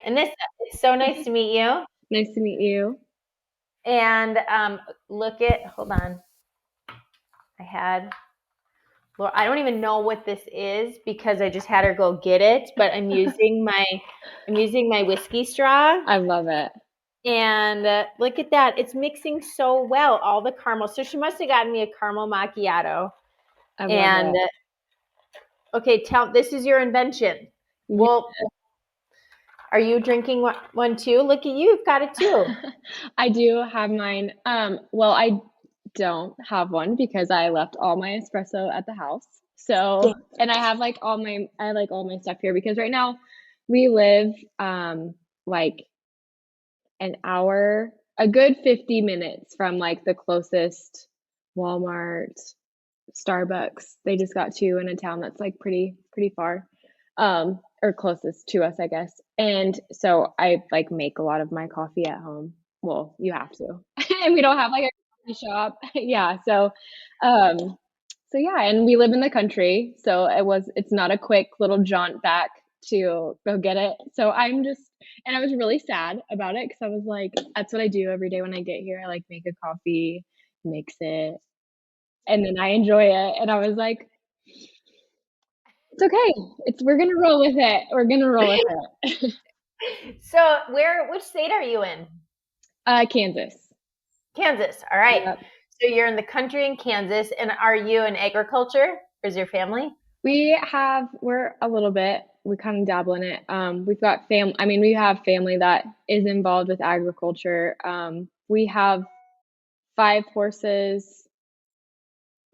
Anissa, it's so nice to meet you. Nice to meet you. And hold on. I had, Laura, I don't even know what this is because I just had her go get it, but I'm using my whiskey straw. I love it. And look at that. It's mixing so well, all the caramel. So she must have gotten me a caramel macchiato. I love And it. okay, this is your invention. Yeah. Well, are you drinking one too? Look at you, you've got it too. I do have mine. Well, I don't have one because I left all my espresso at the house. So, and I have like all my stuff here because right now we live like an hour, a good 50 minutes from like the closest Walmart, Starbucks. They just got two in a town that's like pretty far. Or closest to us, I guess. And so I like make a lot of my coffee at home. Well, you have to. And we don't have like a coffee shop. Yeah, um so yeah, and we live in the country, so it's not a quick little jaunt back to go get it. So and I was really sad about it because I was like, that's what I do every day when I get here. I like make a coffee, mix it, and then I enjoy it. And I was like, it's okay. We're gonna roll with it. We're gonna roll with it. So, which state are you in? Kansas. Kansas. All right. Yep. So you're in the country in Kansas, and are you in agriculture? Or is your family? We're a little bit, we kind of dabble in it. We've got I mean, we have family that is involved with agriculture. We have 5 horses,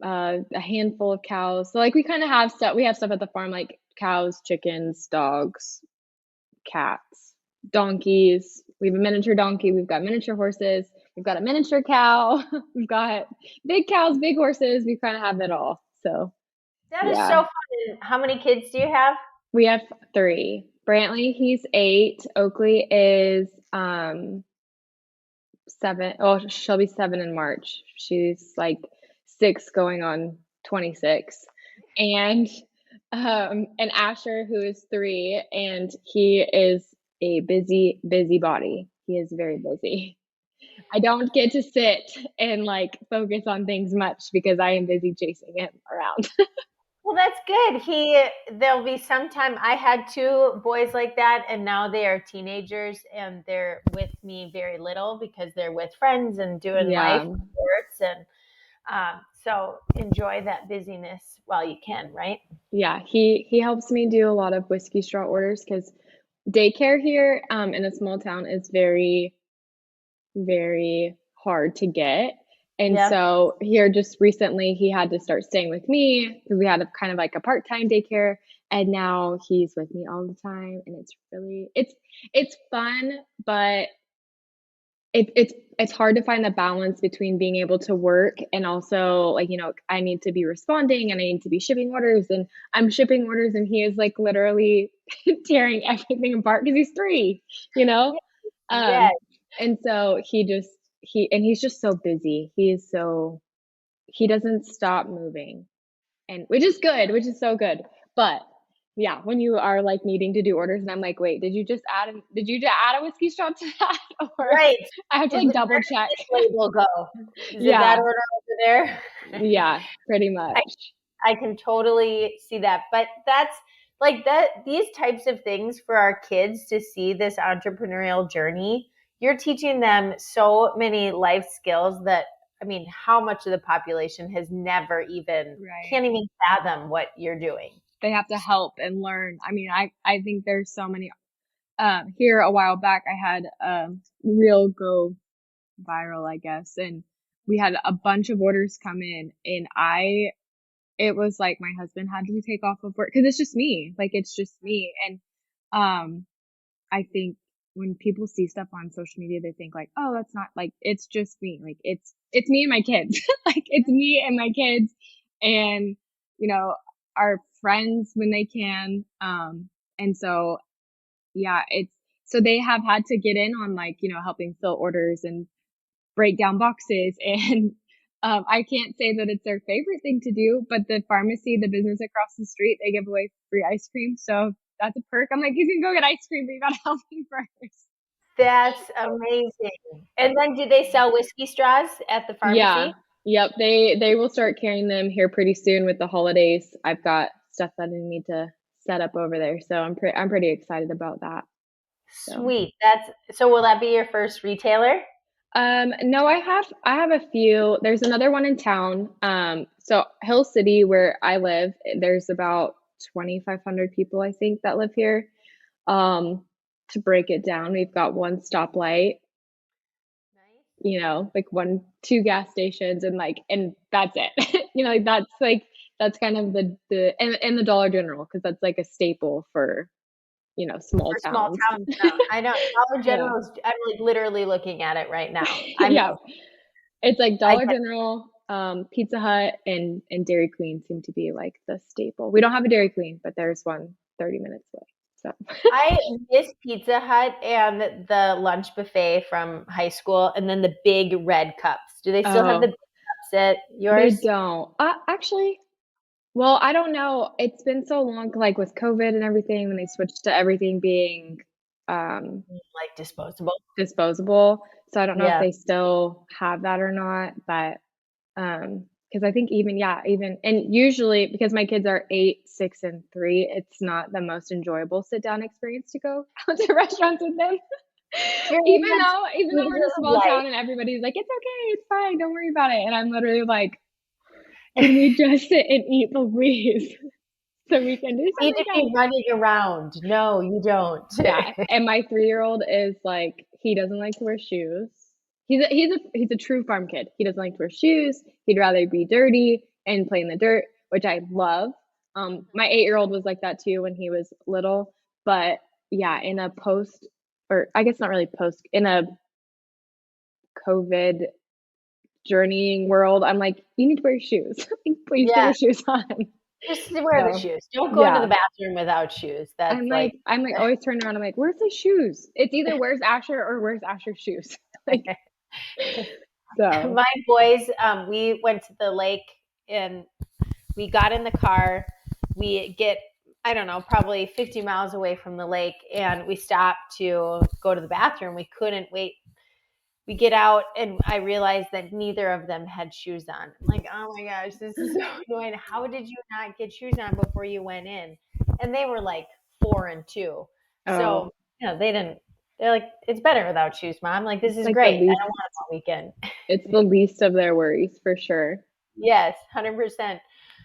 a handful of cows. So like we kind of have stuff, we have stuff at the farm like cows, chickens, dogs, cats, donkeys. We have a miniature donkey. We've got miniature horses. We've got a miniature cow. We've got big cows, big horses. We kind of have it all. So, That is yeah. so fun. How many kids do you have? We have three. Brantley, he's 8. Oakley is 7. Oh, she'll be 7 in March. She's like 6 going on 26. And and Asher, who is 3, and he is a busy body. He is very busy. I don't get to sit and like focus on things much because I am busy chasing him around. Well, that's good. There'll be some time. I had two boys like that, and now they are teenagers and they're with me very little because they're with friends and doing life Yeah. sports. And so enjoy that busyness while you can, right? Yeah, he helps me do a lot of Whiskey Straw orders because daycare here in a small town is very hard to get. And Yeah. so here just recently he had to start staying with me because we had a kind of like a part-time daycare, and now he's with me all the time, and it's fun, but it's hard to find the balance between being able to work and also like, I need to be responding and I need to be shipping orders, and I'm shipping orders and he is like literally tearing everything apart because he's 3, you know? Yeah. Um, and so he's just so busy. He doesn't stop moving, and which is so good. But yeah, when you are like needing to do orders and I'm like, wait, did you just add a whiskey straw to that? Or Right. I have to Where like double does check. this label go? Is it that Yeah, order over there? yeah, pretty I, much. I can totally see that. But that's like that, these types of things for our kids to see this entrepreneurial journey, you're teaching them so many life skills that, I mean, how much of the population has never even, Right. can't even fathom what you're doing? They have to help and learn. I mean, I think there's so many here a while back I had real go viral, I guess, and we had a bunch of orders come in, and it was like my husband had to take off of work because it's just me. Like it's just me. And I think when people see stuff on social media, they think like, oh, that's not like it's just me. Like it's me and my kids. Like it's me and my kids, and you know our friends when they can. And so yeah, it's so they have had to get in on like helping fill orders and break down boxes and I can't say that it's their favorite thing to do, but the pharmacy, the business across the street, they give away free ice cream. So that's a perk. I'm like, you can go get ice cream, but you gotta help me first. That's amazing. And then do they sell whiskey straws at the Yeah. pharmacy? Yep. They will start carrying them here pretty soon with the holidays. I've got stuff that I need to set up over there, so I'm pretty excited about that. So. Sweet. That's so will that be your first retailer? No, I have a few. There's another one in town. So Hill City, where I live, there's about 2,500 people, I think, that live here. To break it down, we've got one stoplight, Nice. like two gas stations, and and that's it. That's kind of and the Dollar General, because that's like a staple for, small For small towns. towns now. I know Dollar Yeah. General is I'm like literally looking at it right now. I Yeah. mean, It's like I Dollar get General, Pizza Hut, and Dairy Queen seem to be like the staple. We don't have a Dairy Queen, but there's one 30 minutes away. So, I miss Pizza Hut and the lunch buffet from high school and then the big red cups. Do they still have the oh, big cups at they yours? don't. Actually, well, I don't know. It's been so long, like with COVID and everything, when they switched to everything being um, Like disposable? disposable. So I don't know if Yeah. they still have that or not, but because I think even and usually because my kids are 8, 6, and 3, it's not the most enjoyable sit down experience to go out to restaurants with them. You're Even though we're in a small like town and everybody's like, it's okay, it's fine, don't worry about it. And I'm literally like, can we just sit and eat, please? So we can do need something to else. be running around. No, you don't. Yeah, and my 3-year-old is like, he doesn't like to wear shoes. He's a true farm kid. He doesn't like to wear shoes. He'd rather be dirty and play in the dirt, which I love. My 8-year-old was like that too when he was little. But yeah, in a post, or I guess not really post, in a COVID journeying world, I'm like, you need to wear your shoes. Like, please put Yeah, your shoes on. just wear the So shoes. Don't go into the yeah, bathroom without shoes. That's like I'm like always turning around. I'm like, where's the shoes? It's either where's Asher or where's Asher's shoes. Like, so. my boys. We went to the lake and we got in the car. We get, I don't know, probably 50 miles away from the lake, and we stopped to go to the bathroom. We couldn't wait. We get out, and I realized that neither of them had shoes on. I'm like, oh my gosh, this is so annoying. How did you not get shoes on before you went in? And they were like 4 and 2. Oh, So, they didn't, they're like, it's better without shoes, mom. Like, this it's is like the great. I least, don't want them all weekend. it's the least of their worries for sure. Yes, 100%.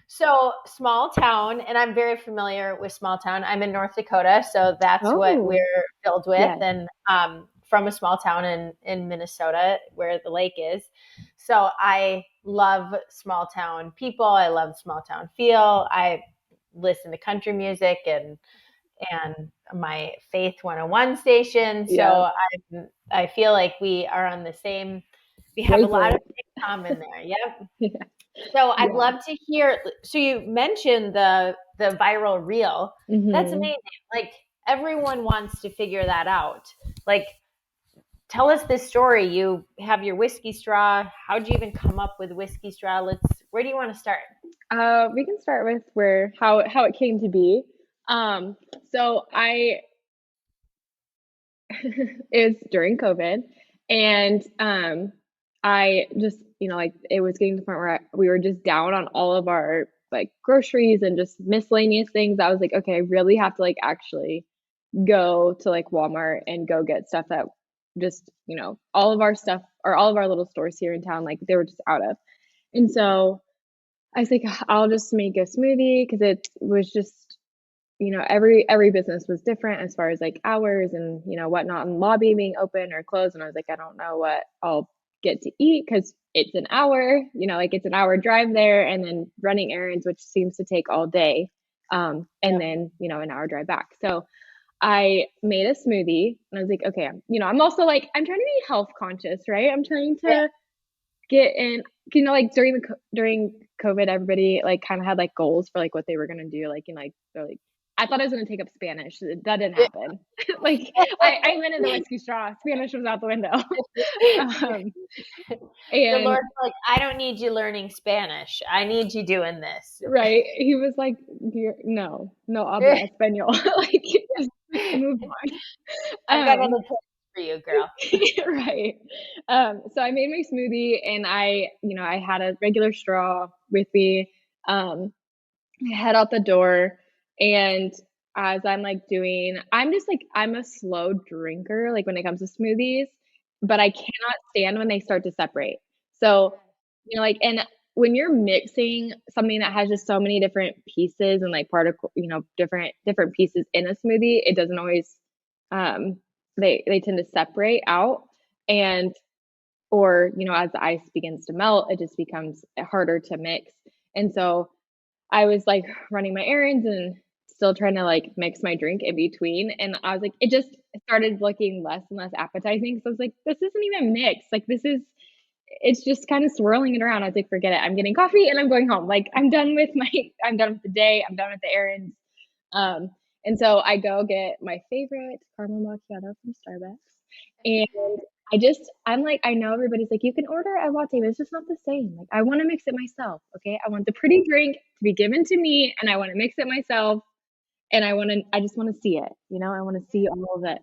So, small town, and I'm very familiar with small town. I'm in North Dakota, so that's what Oh, we're filled with, yes. and from a small town in Minnesota where the lake is. So, I love small town people. I love small town feel. I listen to country music and my Faith 101 station. So, Yeah. I feel like we are on the same. We have a lot of Wavelength. things common there. Yep. Yeah. So I'd Yeah. love to hear. So you mentioned the viral reel. That's Hmm. amazing. Like everyone wants to figure that out. Like tell us this story. You have your whiskey straw. How'd you even come up with whiskey straw? Where do you want to start? We can start with how it came to be. Um, so I it was during COVID, and I just, like it was getting to the point where we were just down on all of our like groceries and just miscellaneous things. I was like, okay, I really have to like actually go to like Walmart and go get stuff that just, all of our stuff, or all of our little stores here in town, like they were just out of. And so I was like, I'll just make a smoothie, because it was just, every business was different as far as like hours and, whatnot, and lobby being open or closed. And I was like, I don't know what I'll get to eat, because it's an hour, like it's an hour drive there, and then running errands, which seems to take all day. And Yep. then, an hour drive back. So I made a smoothie, and I was like, okay, I'm also like, I'm trying to be health conscious, right? I'm trying Yeah. to get in, like during COVID, everybody like kind of had like goals for like what they were gonna do, like, they're like I thought I was going to take up Spanish. That didn't happen. Like I went into Whiskey Straw. Spanish was out the window. Um, The and Lord's like, I don't need you learning Spanish. I need you doing this. right, he was like, no, no habla español. Like, just move I've got on. other plans for you, girl. Right. So I made my smoothie and I had a regular straw with me. I head out the door and as I'm like I'm a slow drinker, like when it comes to smoothies, but I cannot stand when they start to separate. So, like, and when you're mixing something that has just so many different pieces and like particle, different pieces in a smoothie, it doesn't always, um, they tend to separate out and, or, as the ice begins to melt, it just becomes harder to mix. And so I was like running my errands and still trying to like mix my drink in between. And I was like, it just started looking less and less appetizing. So I was like, this isn't even mixed. Like, it's just kind of swirling it around. I was like, forget it. I'm getting coffee and I'm going home. Like, I'm done with the day. I'm done with the errands. Um, and so I go get my favorite caramel macchiato from Starbucks. And I'm like, I know everybody's like, you can order a latte, but it's just not the same. Like, I want to mix it myself. Okay. I want the pretty drink to be given to me and I want to mix it myself. And I just want to see it, I want to see all of it.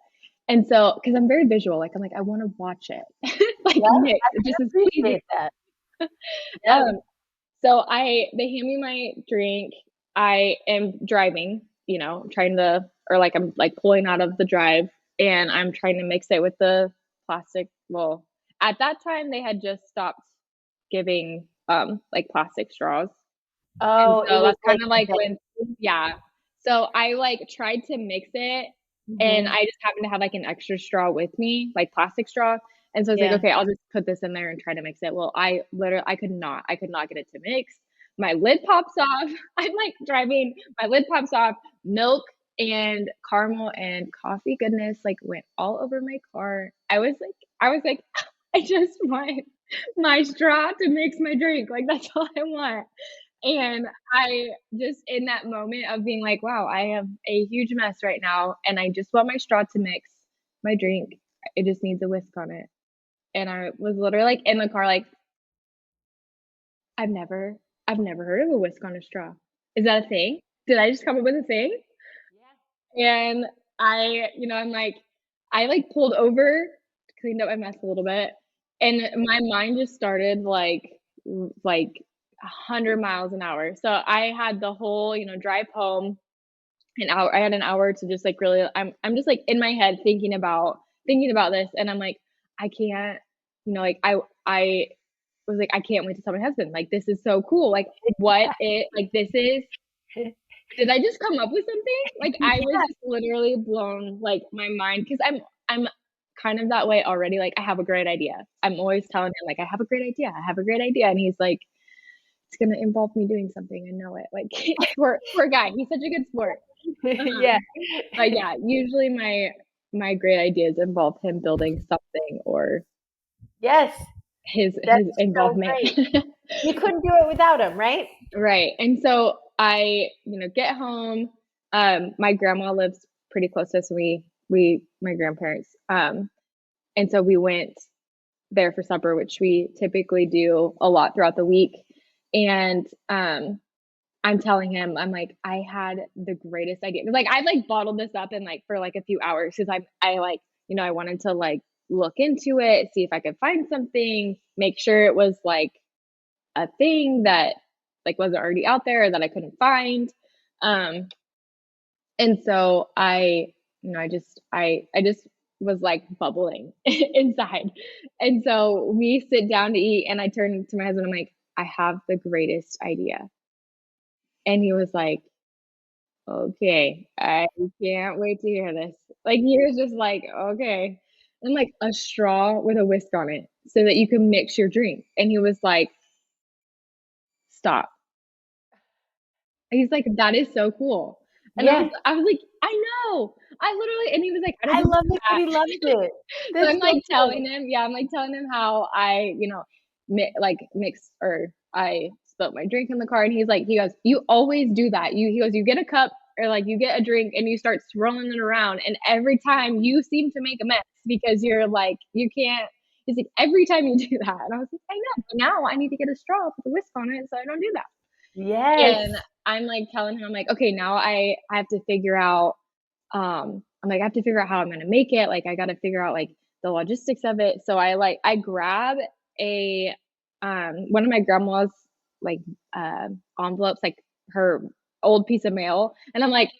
And so, cause I'm very visual, like, I'm like, I want to watch it like Yeah, mix. I It can just is pleasing. appreciate that. Yeah. Um, so they hand me my drink. I am driving, trying to, or like I'm like pulling out of the drive and I'm trying to mix it with the plastic. Well, at that time they had just stopped giving like plastic straws. And Oh, it so was that's like kind of like when, yeah. So I like tried to mix it and Mhm. I just happened to have like an extra straw with me, like plastic straw. And so I was like, Yeah. okay, I'll just put this in there and try to mix it. Well, I could not get it to mix. My lid pops off. I'm like driving, my lid pops off, milk and caramel and coffee goodness like went all over my car. I was like, I just want my straw to mix my drink. Like that's all I want. And I just in that moment of being like, wow, I have a huge mess right now and I just want my straw to mix my drink. It just needs a whisk on it. And I was literally like in the car like, I've never I've never heard of a whisk on a straw. Is that a thing? Did I just come up with a thing? And I'm like, I like pulled over, cleaned up my mess a little bit, and my mind just started like 100 miles an hour. So I had the whole, drive home an hour. I had an hour to just like really. I'm just like in my head thinking about this, and I'm like, I can't, like I was like, I can't wait to tell my husband. Like this is so cool. Like what it like this is did I just come up with something? Like I was Yeah. just literally blown like my mind because I'm kind of that way already. Like I have a great idea. I'm always telling him like I have a great idea. I have a great idea, and he's like, it's gonna involve me doing something. I know it. Like poor guy. He's such a good sport. Yeah. Um, but yeah, usually my great ideas involve him building something or Yes. That's his so involvement. great. You couldn't do it without him, right? Right. And so I, get home. My grandma lives pretty close to us. My grandparents. And so we went there for supper, which we typically do a lot throughout the week. And, I'm telling him, I'm like, I had the greatest idea. Cause like, I like bottled this up in like, for like a few hours. Cause I like, I wanted to like look into it, see if I could find something, make sure it was like, a thing that like wasn't already out there or that I couldn't find. Um, and so I just was like bubbling inside. And so we sit down to eat and I turn to my husband, I'm like, I have the greatest idea. And he was like, okay, I can't wait to hear this. Like he was just like, okay. And like a straw with a whisk on it so that you can mix your drink. And he was like, stop. He's like, that is so cool. And Yeah. I was like, I know. I literally, and he was like, how I did you love do it that he loves that? it. So That's I'm so like cool. telling him, yeah, I'm like telling him how I, mix or I spilled my drink in the car. And he goes, you always do that. He goes, you get a cup or like you get a drink and you start swirling it around, and every time you seem to make a mess because you're like, you can't. He's like, every time you do that. And I was like, I know, but now I need to get a straw, put the whisk on it so I don't do that. Yes. And I'm like telling him, I'm like, okay, now I have to figure out, I'm like, I have to figure out how I'm going to make it. Like, I got to figure out like the logistics of it. So I grab a, one of my grandma's like, envelopes, like her old piece of mail. And I'm like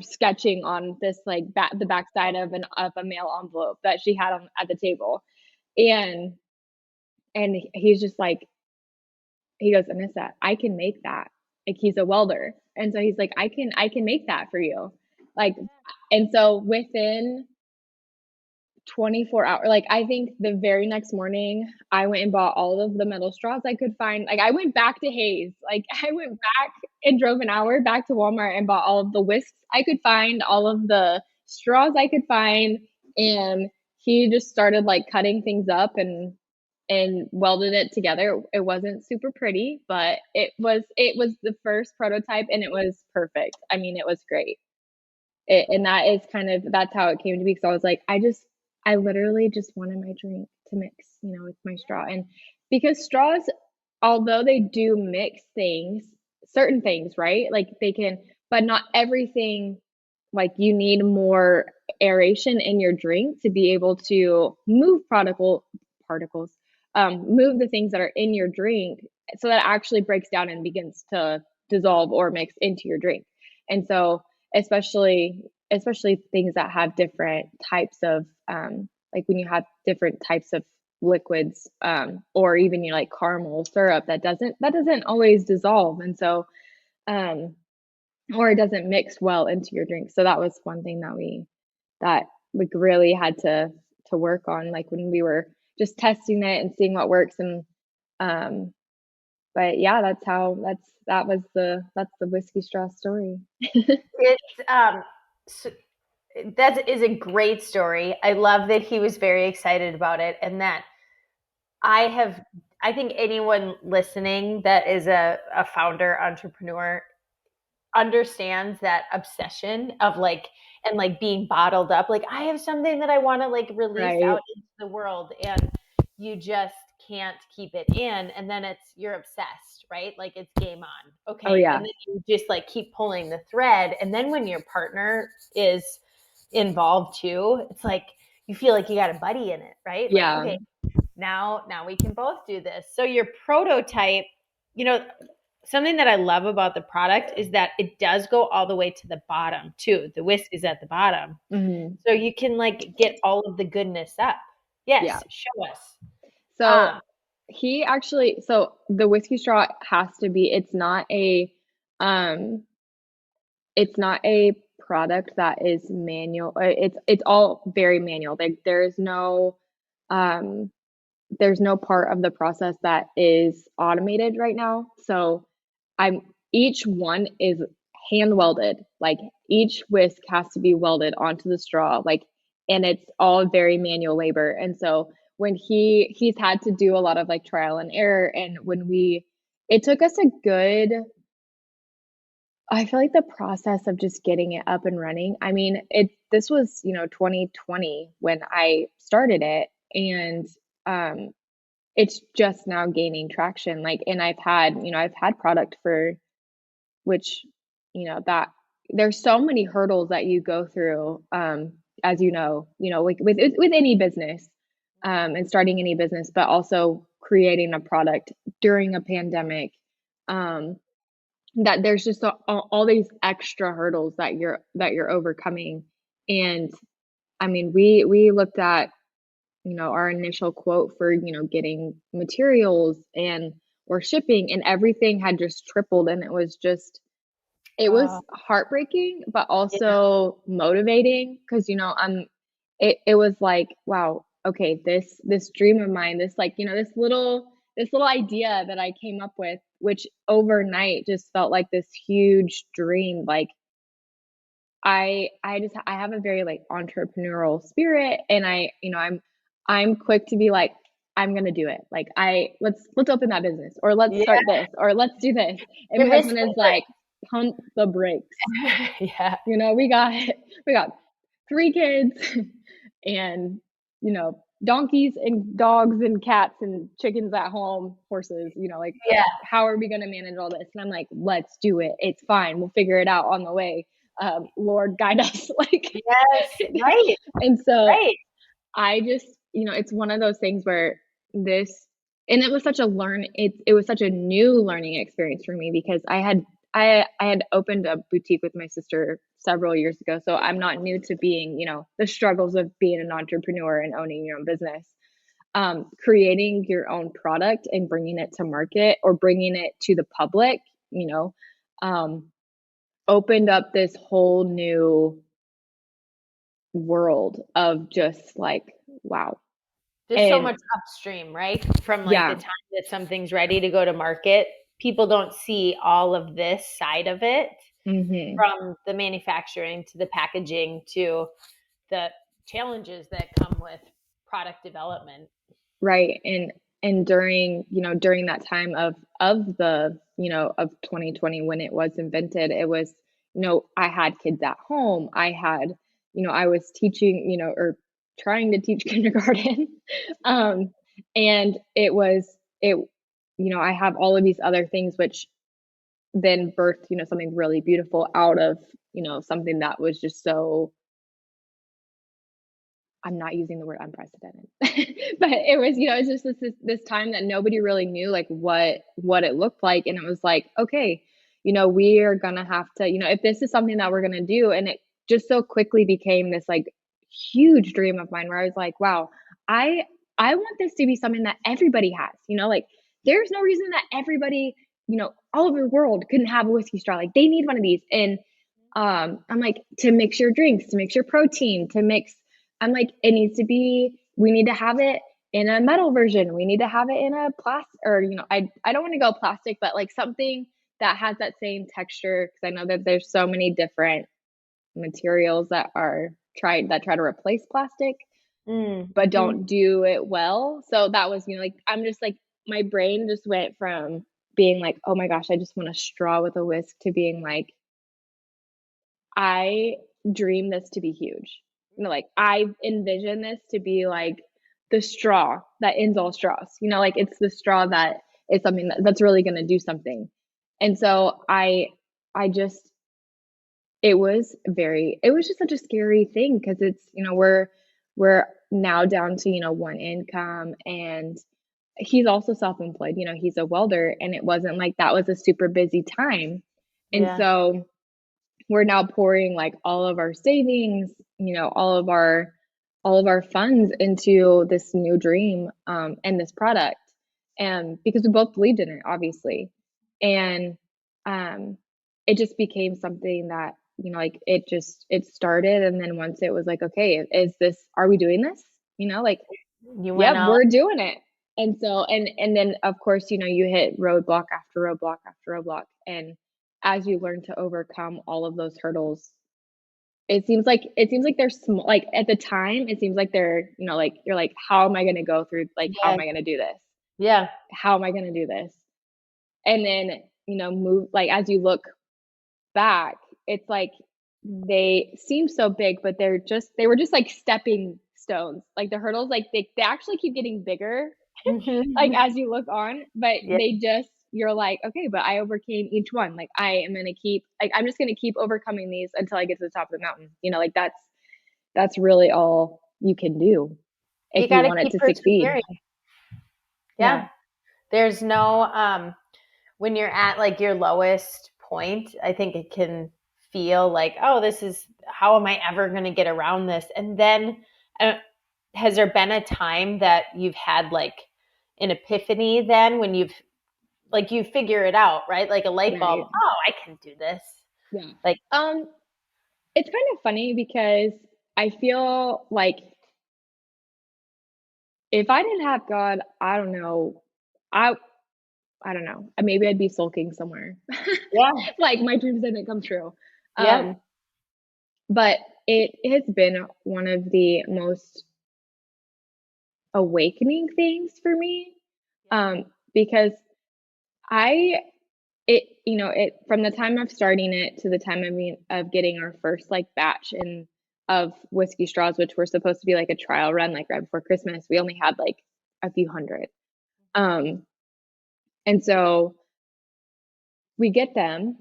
sketching on this, like the backside of a mail envelope that she had on at the table. And, and he's just like, he goes, Anissa, I can make that. Like he's a welder. And so he's like, I can make that for you. Like, and so within 24 hours, like I think the very next morning, I went and bought all of the metal straws I could find. Like I went back to Hayes. Like I went back and drove an hour back to Walmart and bought all of the whisks I could find, all of the straws I could find. And he just started like cutting things up and welded it together. It wasn't super pretty, but it was the first prototype and it was perfect. I mean, it was great. And that is that's how it came to be. Because I was like, I literally just wanted my drink to mix, with my straw. And because straws, although they do mix things, certain things, right? Like they can, but not everything. Like you need more aeration in your drink to be able to move particles, move the things that are in your drink so that it actually breaks down and begins to dissolve or mix into your drink. And so especially things that have different types of like when you have different types of liquids, or even like caramel syrup that doesn't always dissolve. And so or it doesn't mix well into your drink. So that was one thing that like really had to work on, like when we were just testing it and seeing what works. And but yeah, that's the whiskey straw story. It's so, that is a great story. I love that he was very excited about it, and that I think anyone listening that is a founder entrepreneur understands that obsession of like, and like being bottled up. Like I have something that I want to like release Right. out into the world, and you just can't keep it in, and then you're obsessed, right? Like it's game on. Oh Okay. yeah. And then you just like keep pulling the thread, and then when your partner is involved too, it's like you feel like you got a buddy in it, right? Like, Yeah. okay, now we can both do this. So your prototype, you know, something that I love about the product is that it does go all the way to the bottom too. The whisk is at the bottom. Mm-hmm. So you can like get all of the goodness up. Yeah. Yes, show us. So so the whiskey straw has to be, um it's not a product that is manual. It's all very manual. Like um there's no part of the process that is automated right now. So I'm each one is hand welded. Like each whisk has to be welded onto the straw. Like, and it's all very manual labor. And so when he's had to do a lot of like trial and error, and it took us a good, I feel like the process of just getting it up and running. I mean, this was, 2020 when I started it, and um it's just now gaining traction. Like, and I've had product for which, that there's so many hurdles that you go through, as like with any business, and starting any business, but also creating a product during a pandemic, um, that there's just all these extra hurdles that you're overcoming. And I mean, we looked at, our initial quote for, getting materials and or shipping, and everything had just tripled. And it was Uh, heartbreaking, but yeah. also motivating, because, it was like, wow, okay, this dream of mine, this like, this little idea that I came up with, which overnight just felt like this huge dream. Like I have a very like entrepreneurial spirit, and I'm quick to be like, I'm gonna do it. Like let's open that business, or let's Yeah. start this, or let's do this. And You're my husband risk is like, averse. pump the brakes. Yeah. We got 3 kids and, donkeys and dogs and cats and chickens at home, horses, like, Yeah. how are we gonna manage all this? And I'm like, let's do it. It's fine. We'll figure it out on the way. Lord guide us. Like, Yes. Right. and so Right. I just, it's one of those things where this, and it was such a it was such a new learning experience for me because I had opened a boutique with my sister several years ago. So I'm not new to being, the struggles of being an entrepreneur and owning your own business. Creating your own product and bringing it to market or bringing it to the public, um, opened up this whole new world of just like, wow. There's so And much upstream, right? From like the yeah, time that something's ready to go to market, people don't see all of this side of it, hmm from the manufacturing to the packaging to the challenges that come with product development. right. And during that time of the, of 2020 when it was invented, it was, I had kids at home. I was teaching, or trying to teach kindergarten. Um, and I have all of these other things which then birthed, something really beautiful out of, something that was just so, I'm not using the word unprecedented, but it was, it's just this time that nobody really knew like what it looked like. And it was like, okay, we are gonna have to, if this is something that we're gonna do, and it just so quickly became this like huge dream of mine where I was like, wow, I I want this to be something that everybody has, like there's no reason that everybody, all over the world couldn't have a whiskey straw. Like they need one of these. And I'm like, to mix your drinks, to mix your protein, to mix, I'm like, we need to have it in a metal version. We need to have it in a plastic, or, I don't want to go plastic, but like something that has that same texture. Cause I know that there's so many different materials that try to replace plastic, but Mm-hmm. don't do it well. So that was, like, I'm just like, my brain just went from being like, oh my gosh, I just want a straw with a whisk to being like, I dream this to be huge. Like I envision this to be like the straw that ends all straws. Like it's the straw that is something that's really going to do something. And so I just, it was just such a scary thing because it's, we're now down to, one income, and he's also self-employed, he's a welder, and it wasn't like that was a super busy time. And Yeah. so we're now pouring like all of our savings, all of our funds into this new dream, and this product, and because we both believed in it, obviously. And um, it just became something that, like it started, and then once it was like, okay, are we doing this? Like, You went yep, all. we're doing it. And so, and then of course, you hit roadblock after roadblock after roadblock. And as you learn to overcome all of those hurdles, it seems like they're small. Like at the time, it seems like they're, like you're like, how am I going to go through? Like, how Yeah. am I going to do this? Yeah. How am I going to do this? And then, move, like as you look back, it's like they seem so big, but they were just like stepping stones. Like the hurdles, like they actually keep getting bigger, like Mm-hmm. as you look on, but Yeah. you're like, okay, but I overcame each one. Like I'm just gonna keep overcoming these until I get to the top of the mountain. Like that's really all you can do You if you got to want it keep to succeed. persevering. Yeah. Yeah. There's no, when you're at like your lowest point, I think it can feel like, oh, how am I ever going to get around this? And then, uh, has there been a time that you've had like an epiphany then when you figure it out, right? Like a light bulb. Right. Oh, I can do this. Yeah. Like, Um, it's kind of funny because I feel like if I didn't have God, I don't know. I I don't know. Maybe I'd be sulking somewhere. yeah, Like my dreams didn't come true. yeah, Um, but it has been one of the most awakening things for me. Because I it from the time of starting it to the time of getting our first like batch of whiskey straws, which were supposed to be like a trial run, like right before Christmas, we only had like a few hundred. And so we get them,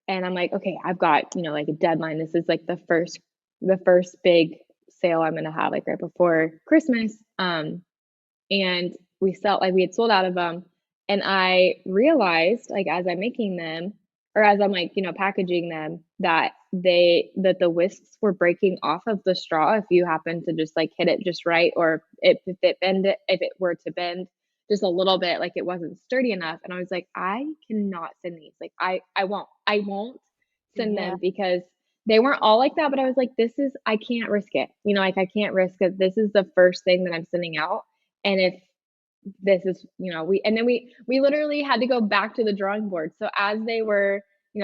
and I'm like, okay, I've got, like a deadline. This is like the first big sale I'm gonna have like right before Christmas. And we had sold out of them, and I realized like as I'm making them, or as I'm like, packaging them, that the whisks were breaking off of the straw if you happen to just like hit it just right, or if it were to bend just a little bit, like it wasn't sturdy enough. And I was like, I cannot send these. Like I won't send Yeah. them, because they weren't all like that, but I was like, I can't risk it. Like I can't risk it. This is the first thing that I'm sending out. And if this is, we literally had to go back to the drawing board. So as they were,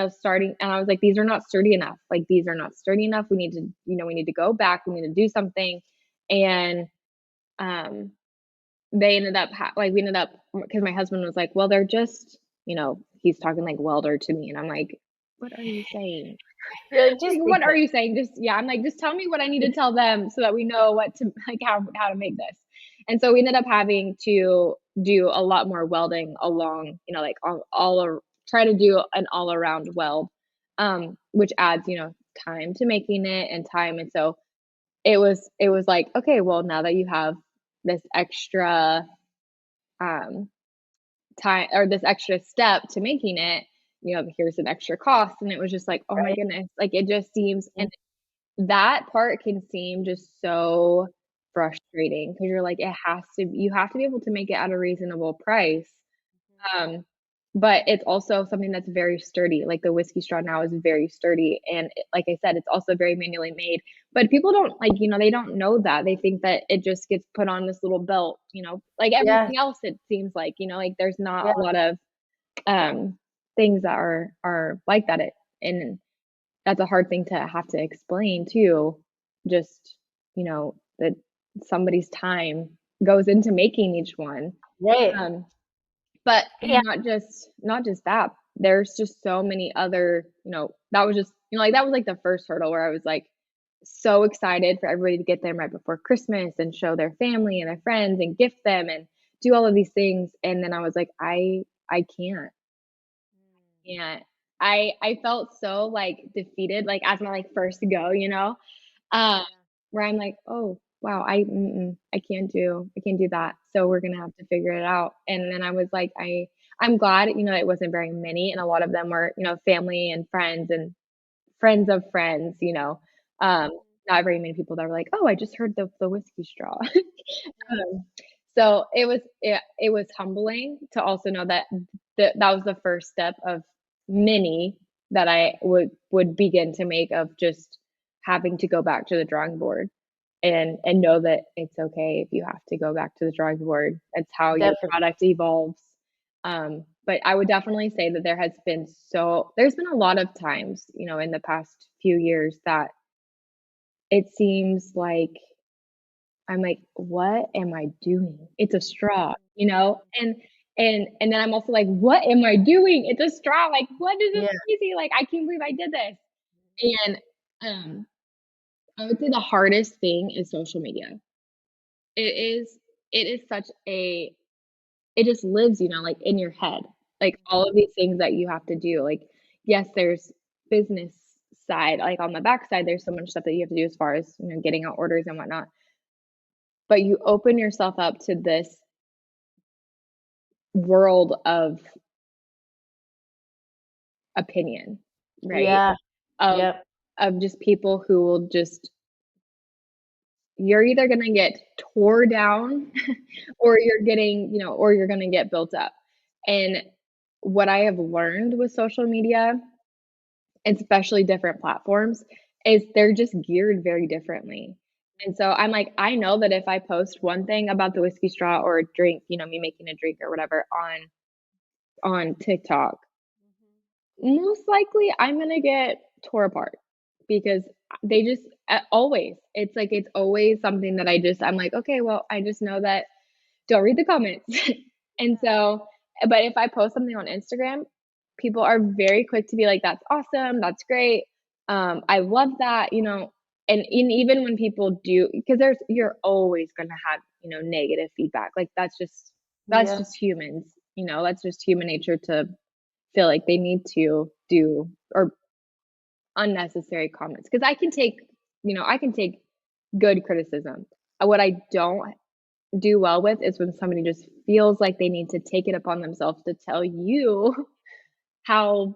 starting, and I was like, these are not sturdy enough. Like these are not sturdy enough. We need to, we need to go back. We need to do something. And they ended up we ended up, because my husband was like, well, they're just, he's talking like welder to me, and I'm like, what are you saying? You're like, just Like, what are you saying? I'm like, just tell me what I need to tell them so that we know what to, like, how to make this. And so we ended up having to do a lot more welding along, like try to do an all around weld, which adds, time to making it and time. And so it was like, okay, well, now that you have this extra um time, or this extra step to making it, here's an extra cost. And it was just like, oh my right? goodness, like it just seems, Mhm. and that part can seem just so frustrating, because you're like, you have to be able to make it at a reasonable price. Um, but it's also something that's very sturdy. Like the whiskey straw now is very sturdy, and like I said, it's also very manually made. But people don't like, they don't know that. They think that it just gets put on this little belt, like Yeah. everything else. It seems like, like there's not Yeah. a lot of um things that are like that. And that's a hard thing to have to explain too. Just, that somebody's time goes into making each one. Right. Um, but Yeah. not just that. There's just so many other, that was just, like that was like the first hurdle, where I was like so excited for everybody to get them right before Christmas and show their family and their friends and gift them and do all of these things. And then I was like, I can't. And I felt so like defeated, like as my like first go, um, where I'm like, oh wow, I can't do that. So we're gonna have to figure it out. And then I was like, I'm glad, it wasn't very many, and a lot of them were, family and friends of friends, um, not very many people that were like, oh, I just heard the whiskey straw. Um, so it was humbling to also know that that was the first step of many that I would begin to make, of just having to go back to the drawing board, and know that it's okay if you have to go back to the drawing board. It's how your Definitely. product evolves. But I would definitely say that there's been a lot of times, in the past few years, that it seems like I'm like, what am I doing? It's a straw, and then I'm also like, what am I doing? It's a straw. Like, what is this Yeah. crazy? Like, I can't believe I did this. And um, I would say the hardest thing is social media. It is it is such a it just lives, like in your head. Like all of these things that you have to do. Like, yes, there's business side, like on the back side, there's so much stuff that you have to do as far as, getting out orders and whatnot. But you open yourself up to this world of opinion, right? Yeah. Of Yep. of just people who will just you're either gonna get tore down or you're gonna get built up. And what I have learned with social media, especially different platforms, is they're just geared very differently. And so I'm like, I know that if I post one thing about the whiskey straw or a drink, me making a drink or whatever on TikTok, most likely I'm gonna get tore apart, because they just always, it's like it's always something that I'm like, okay, well, I just know that don't read the comments. And so, but if I post something on Instagram, people are very quick to be like, that's awesome, that's great, I love that, and even when people do, because you're always going to have, negative feedback. Like that's Yeah. just humans, that's just human nature to feel like they need to do or unnecessary comments. Because I can take good criticism. What I don't do well with is when somebody just feels like they need to take it upon themselves to tell you how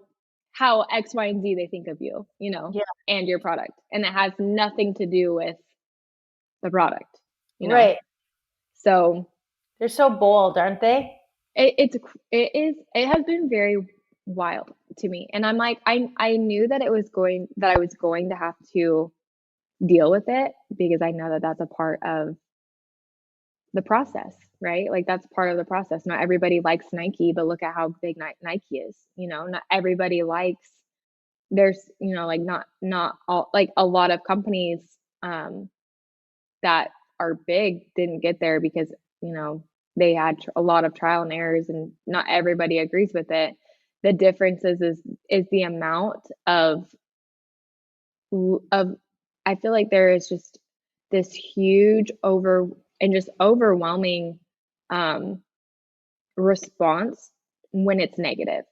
X, Y, and Z they think of you, Yeah. and your product. And it has nothing to do with the product, you know. Right. So They're so bold, aren't they? it has been very wild to me. And I'm like, I knew that I was going to have to deal with it, because I know that that's a part of the process, right? Like that's part of the process. Not everybody likes Nike, but look at how big Nike is. Not everybody likes. There's, like not all, like a lot of companies that are big didn't get there because they had a lot of trial and errors, and not everybody agrees with it. The difference is the amount of I feel like there is just this huge just overwhelming um response when it's negative.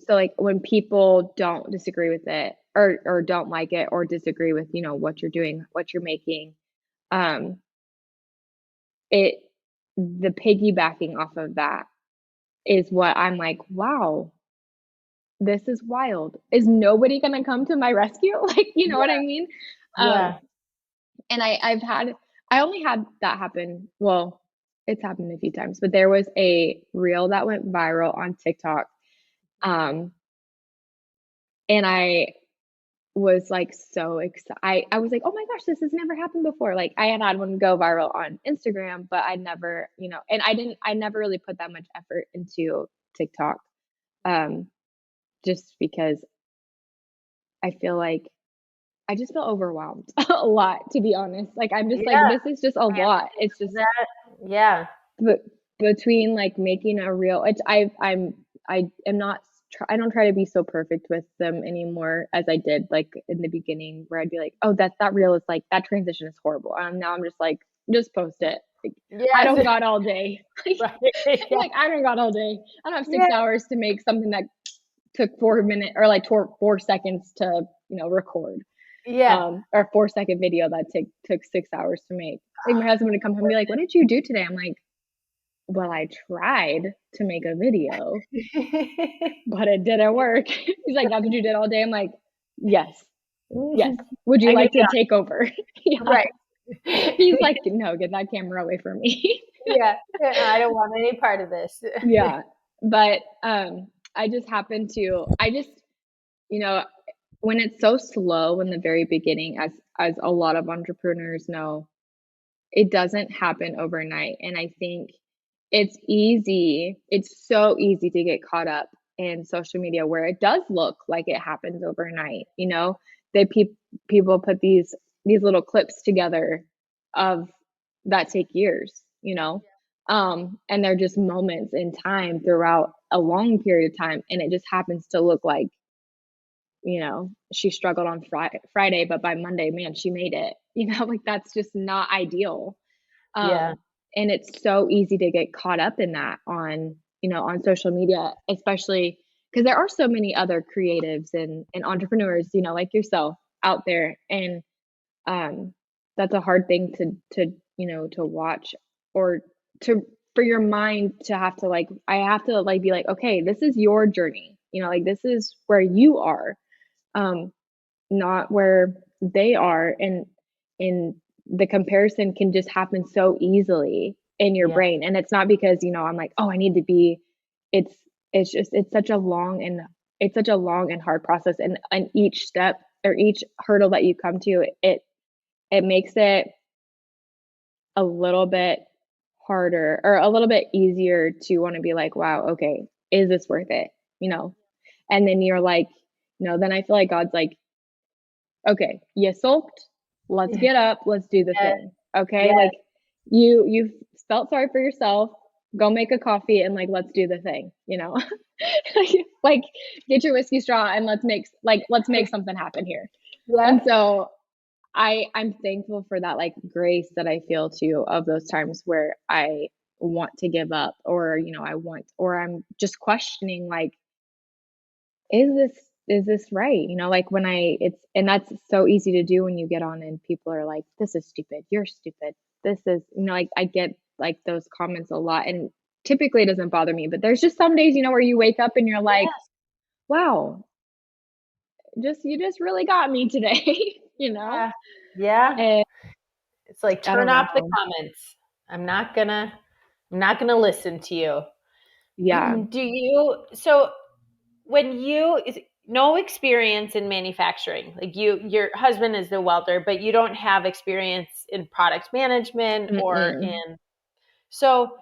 So like when people don't disagree with it, or don't like it, or disagree with, what you're doing, what you're making, um it the piggybacking off of that is what I'm like, wow, this is wild. Is nobody gonna come to my rescue? Like, you know what I mean? Um Yeah. and I only had that happen. Well, it's happened a few times, but there was a reel that went viral on TikTok. Um, and I was like so excited. I was like, oh my gosh, this has never happened before. Like I had one go viral on Instagram, but I never, and I never really put that much effort into TikTok. Um, just because I feel like I just feel overwhelmed a lot, to be honest. Like I'm just like, Yeah. this is just a I lot. It's just that. Yeah. but between like making a real, I am not, I don't try to be so perfect with them anymore as I did like in the beginning, where I'd be like, oh, that reel is like, that transition is horrible. Now I'm just like, just post it. Like, I Yes. don't got all day. Right. I'm Yeah. like, I don't got all day. I don't have Yeah. 6 hours to make something that took 4 minutes, or like 4 seconds to, record. Yeah. Or a 4 second video that took 6 hours to make. Like my husband would come home and be like, what did you do today? I'm like, well, I tried to make a video, but it didn't work. He's like, that's what you did all day? I'm like, yes, yes. Would you I can like to take over? Yeah. right. He's like, no, get that camera away from me. Yeah. I don't want any part of this. Yeah. But I just, you know, when it's so slow in the very beginning, as a lot of entrepreneurs know, it doesn't happen overnight. And I think it's so easy to get caught up in social media, where it does look like it happens overnight. They people put these little clips together of that take years, and they're just moments in time throughout a long period of time, and it just happens to look like, she struggled on Friday, but by Monday, man, she made it. Like that's just not ideal. Yeah. Um, and it's so easy to get caught up in that on social media, especially because there are so many other creatives and entrepreneurs, like yourself out there. And um, that's a hard thing to watch, or to, for your mind to have to like, I have to like be like, okay, this is your journey, like this is where you are, um, not where they are. And the comparison can just happen so easily in your Yeah. brain. And it's not because, I'm like, oh, I need to be, it's, it's such a long and hard process. And each step or each hurdle that you come to, it makes it a little bit harder or a little bit easier to want to be like, wow, okay, is this worth it? And then you're like, then I feel like God's like, okay, you sulked. Let's get up. Let's do the Yeah. thing. Okay. Yeah. Like you've felt sorry for yourself. go make a coffee and like let's do the thing, you know. Like get your whiskey straw and let's make something happen here. And Yeah. so I'm thankful for that like grace that I feel too of those times where I want to give up, or I want, or I'm just questioning like, is this right? Like when and that's so easy to do when you get on and people are like, this is stupid, you're stupid, this is, like I get like those comments a lot, and typically it doesn't bother me, but there's just some days, where you wake up and you're like, Yes. wow, you just really got me today, Yeah. Yeah. and It's like I turn don't off the know. comments. I'm not gonna listen to you. Yeah. Do you so when you no experience in manufacturing, like your husband is the welder, but you don't have experience in product management or Mm-mm. in so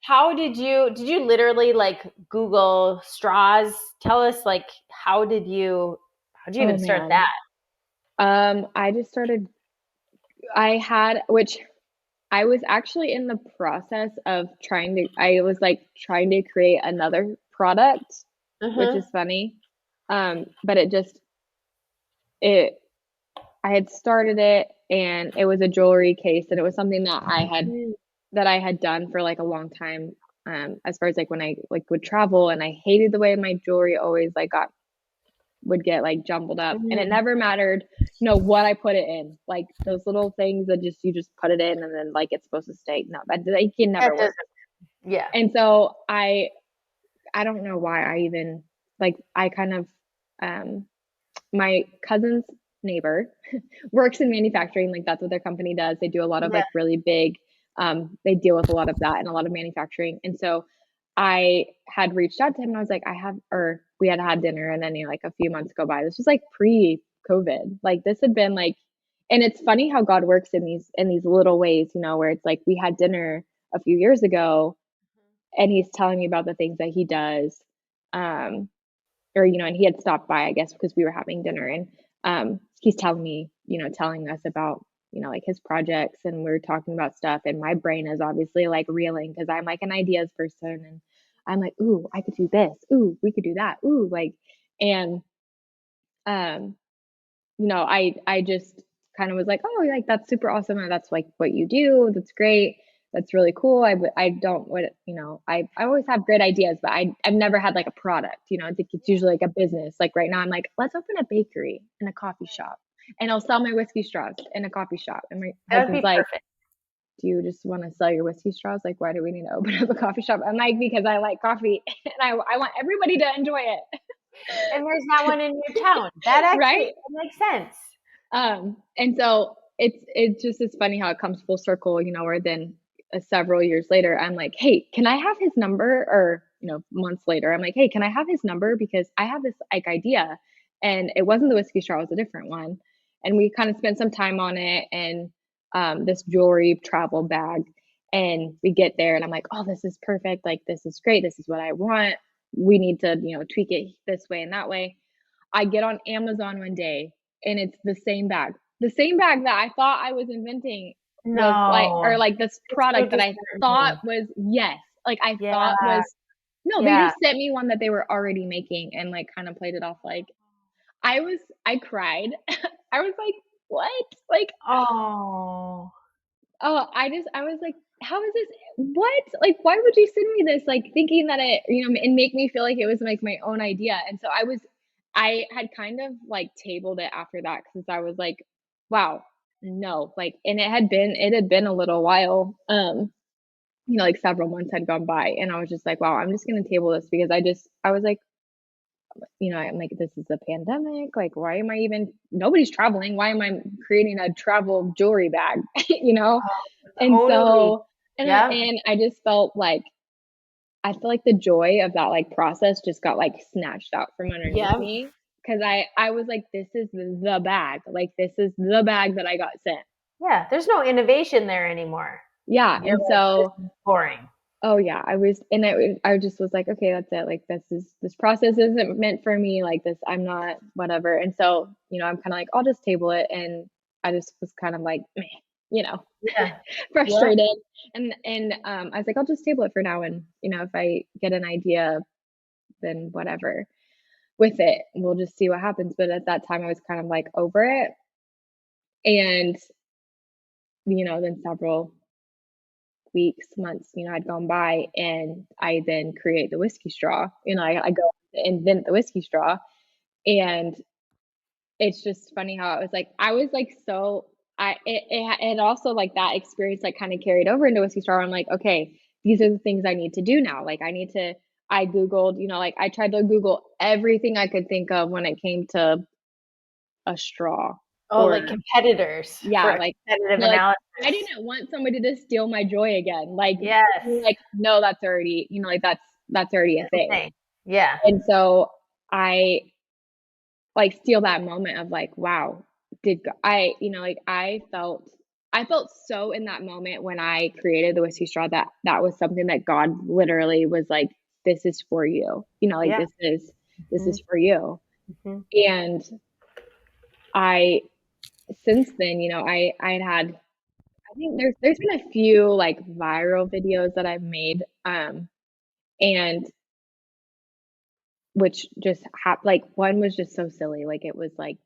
how did you literally like Google straws? Tell us like how did you Oh even start man. that? I just started, I had, which I was actually in the process of I was like trying to create another product, which Uh-huh. is funny. But it, I had started it and it was a jewelry case, and it was something that I had done for like a long time. As far as like when I like would travel, and I hated the way my jewelry always like would get like jumbled up, and it Mhm. never mattered, what I put it in, like those little things that you just put it in and then like it's supposed to stay. No, that like, it That never doesn't worked. yeah. And so I don't know why I even like I kind of my cousin's neighbor works in manufacturing, like that's what their company does. They do a lot of Yeah. like really big, they deal with a lot of that and a lot of manufacturing. And so I had reached out to him and I was like, or we had dinner, and then like a few months go by. This was like pre-COVID. Like this had been like, and it's funny how God works in these little ways, where it's like we had dinner a few years ago and he's telling me about the things that he does. Um, or and he had stopped by, I guess, because we were having dinner, and he's telling me, telling us about like his projects, and we are talking about stuff, and my brain is obviously like reeling because I'm like an ideas person, and I'm like, ooh, I could do this, ooh, we could do that, ooh, like, and um I just kind of was like, oh, like that's super awesome, and that's like what you do, that's great, that's really cool. I don't what I always have great ideas, but I've never had like a product. I think it's usually like a business. Like right now, I'm like, let's open a bakery and a coffee shop, and I'll sell my whiskey straws in a coffee shop. And my That would husband's be like, perfect. do you just want to sell your whiskey straws? Like, why do we need to open up a coffee shop? I'm like, because I like coffee and I want everybody to enjoy it. And there's not one in your town. That actually Right. that makes sense. And so it's funny how it comes full circle, where then several years later, I'm like, hey, can I have his number? Or, months later, I'm like, hey, can I have his number? Because I have this like idea, and it wasn't the whiskey straw, it was a different one. And we kind of spent some time on it, and this jewelry travel bag. And we get there and I'm like, oh, this is perfect. Like, this is great. This is what I want. We need to, tweak it this way and that way. I get on Amazon one day and it's the same bag. The same bag that I thought I was inventing was like, or No. like this It's so product that I thought disheartening. was, yes, like I Yeah. thought was, no, they Yeah. just sent me one that they were already making and like kind of played it off like, I cried. I was like, what? Like, Oh. oh, I was like, how is this? What? Like, why would you send me this? Like, thinking that it, and make me feel like it was like my own idea. And so I had kind of like tabled it after that because I was like, wow, no, like, and it had been a little while. Like several months had gone by, and I was just like, wow, I'm just gonna table this because I was like, I'm like, this is a pandemic. Like, why am I even? Nobody's traveling. Why am I creating a travel jewelry bag? And Totally. so, Yeah. and I just felt like I feel like the joy of that like process just got like snatched out from underneath Yeah. me because I was like, this is the bag, like this is the bag that I got sent. Yeah. There's no innovation there anymore. Yeah, You're and like, this so is boring. oh yeah, I just was like, okay, that's it. Like this process isn't meant for me. Like this, I'm not whatever. And so I'm kind of like, I'll just table it, and I just was kind of like, meh. Yeah. Yeah. frustrated. And I was like, I'll just table it for now. And, if I get an idea, then whatever with it, we'll just see what happens. But at that time, I was kind of like over it. And, then several weeks, months, had gone by, and I then create the whiskey straw. I go invent the whiskey straw. And it's just funny how it was like, I was like, so it also like that experience like kind of carried over into whiskey straw. I'm like, okay, these are the things I need to do now. Like I Googled, like I tried to Google everything I could think of when it came to a straw. Oh, Or like competitors for yeah, a like, competitive like analysis. I didn't want somebody to steal my joy again. Like, Yes. like, no, that's already, like that's already a thing. Okay. Yeah. And so I like steal that moment of like, wow, like I felt so in that moment when I created the whiskey straw that was something that God literally was like, this is for you. Like Yeah. this Mhm. is for you. Mhm. And I since then, I think there's been a few like viral videos that I've made, and which just like one was just so silly. Like it was like,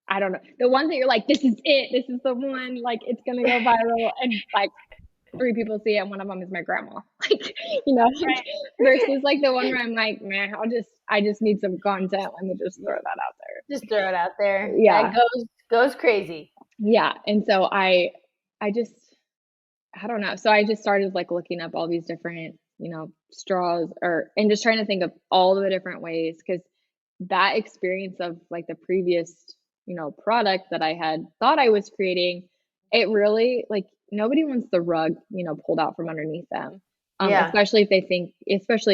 I don't know, the ones that you're like, this is it, this is the one, like it's gonna go viral, and like three people see it, and one of them is my grandma. Like, like, versus like the one where I'm like, man, I just need some content. Let me just throw that out there. Just throw it out there. That Yeah, goes crazy. yeah. And so I just I don't know. So I just started like looking up all these different, straws, and just trying to think of all the different ways, because that experience of like the previous, product that I had thought I was creating, it really like nobody wants the rug, pulled out from underneath them. Yeah. Especially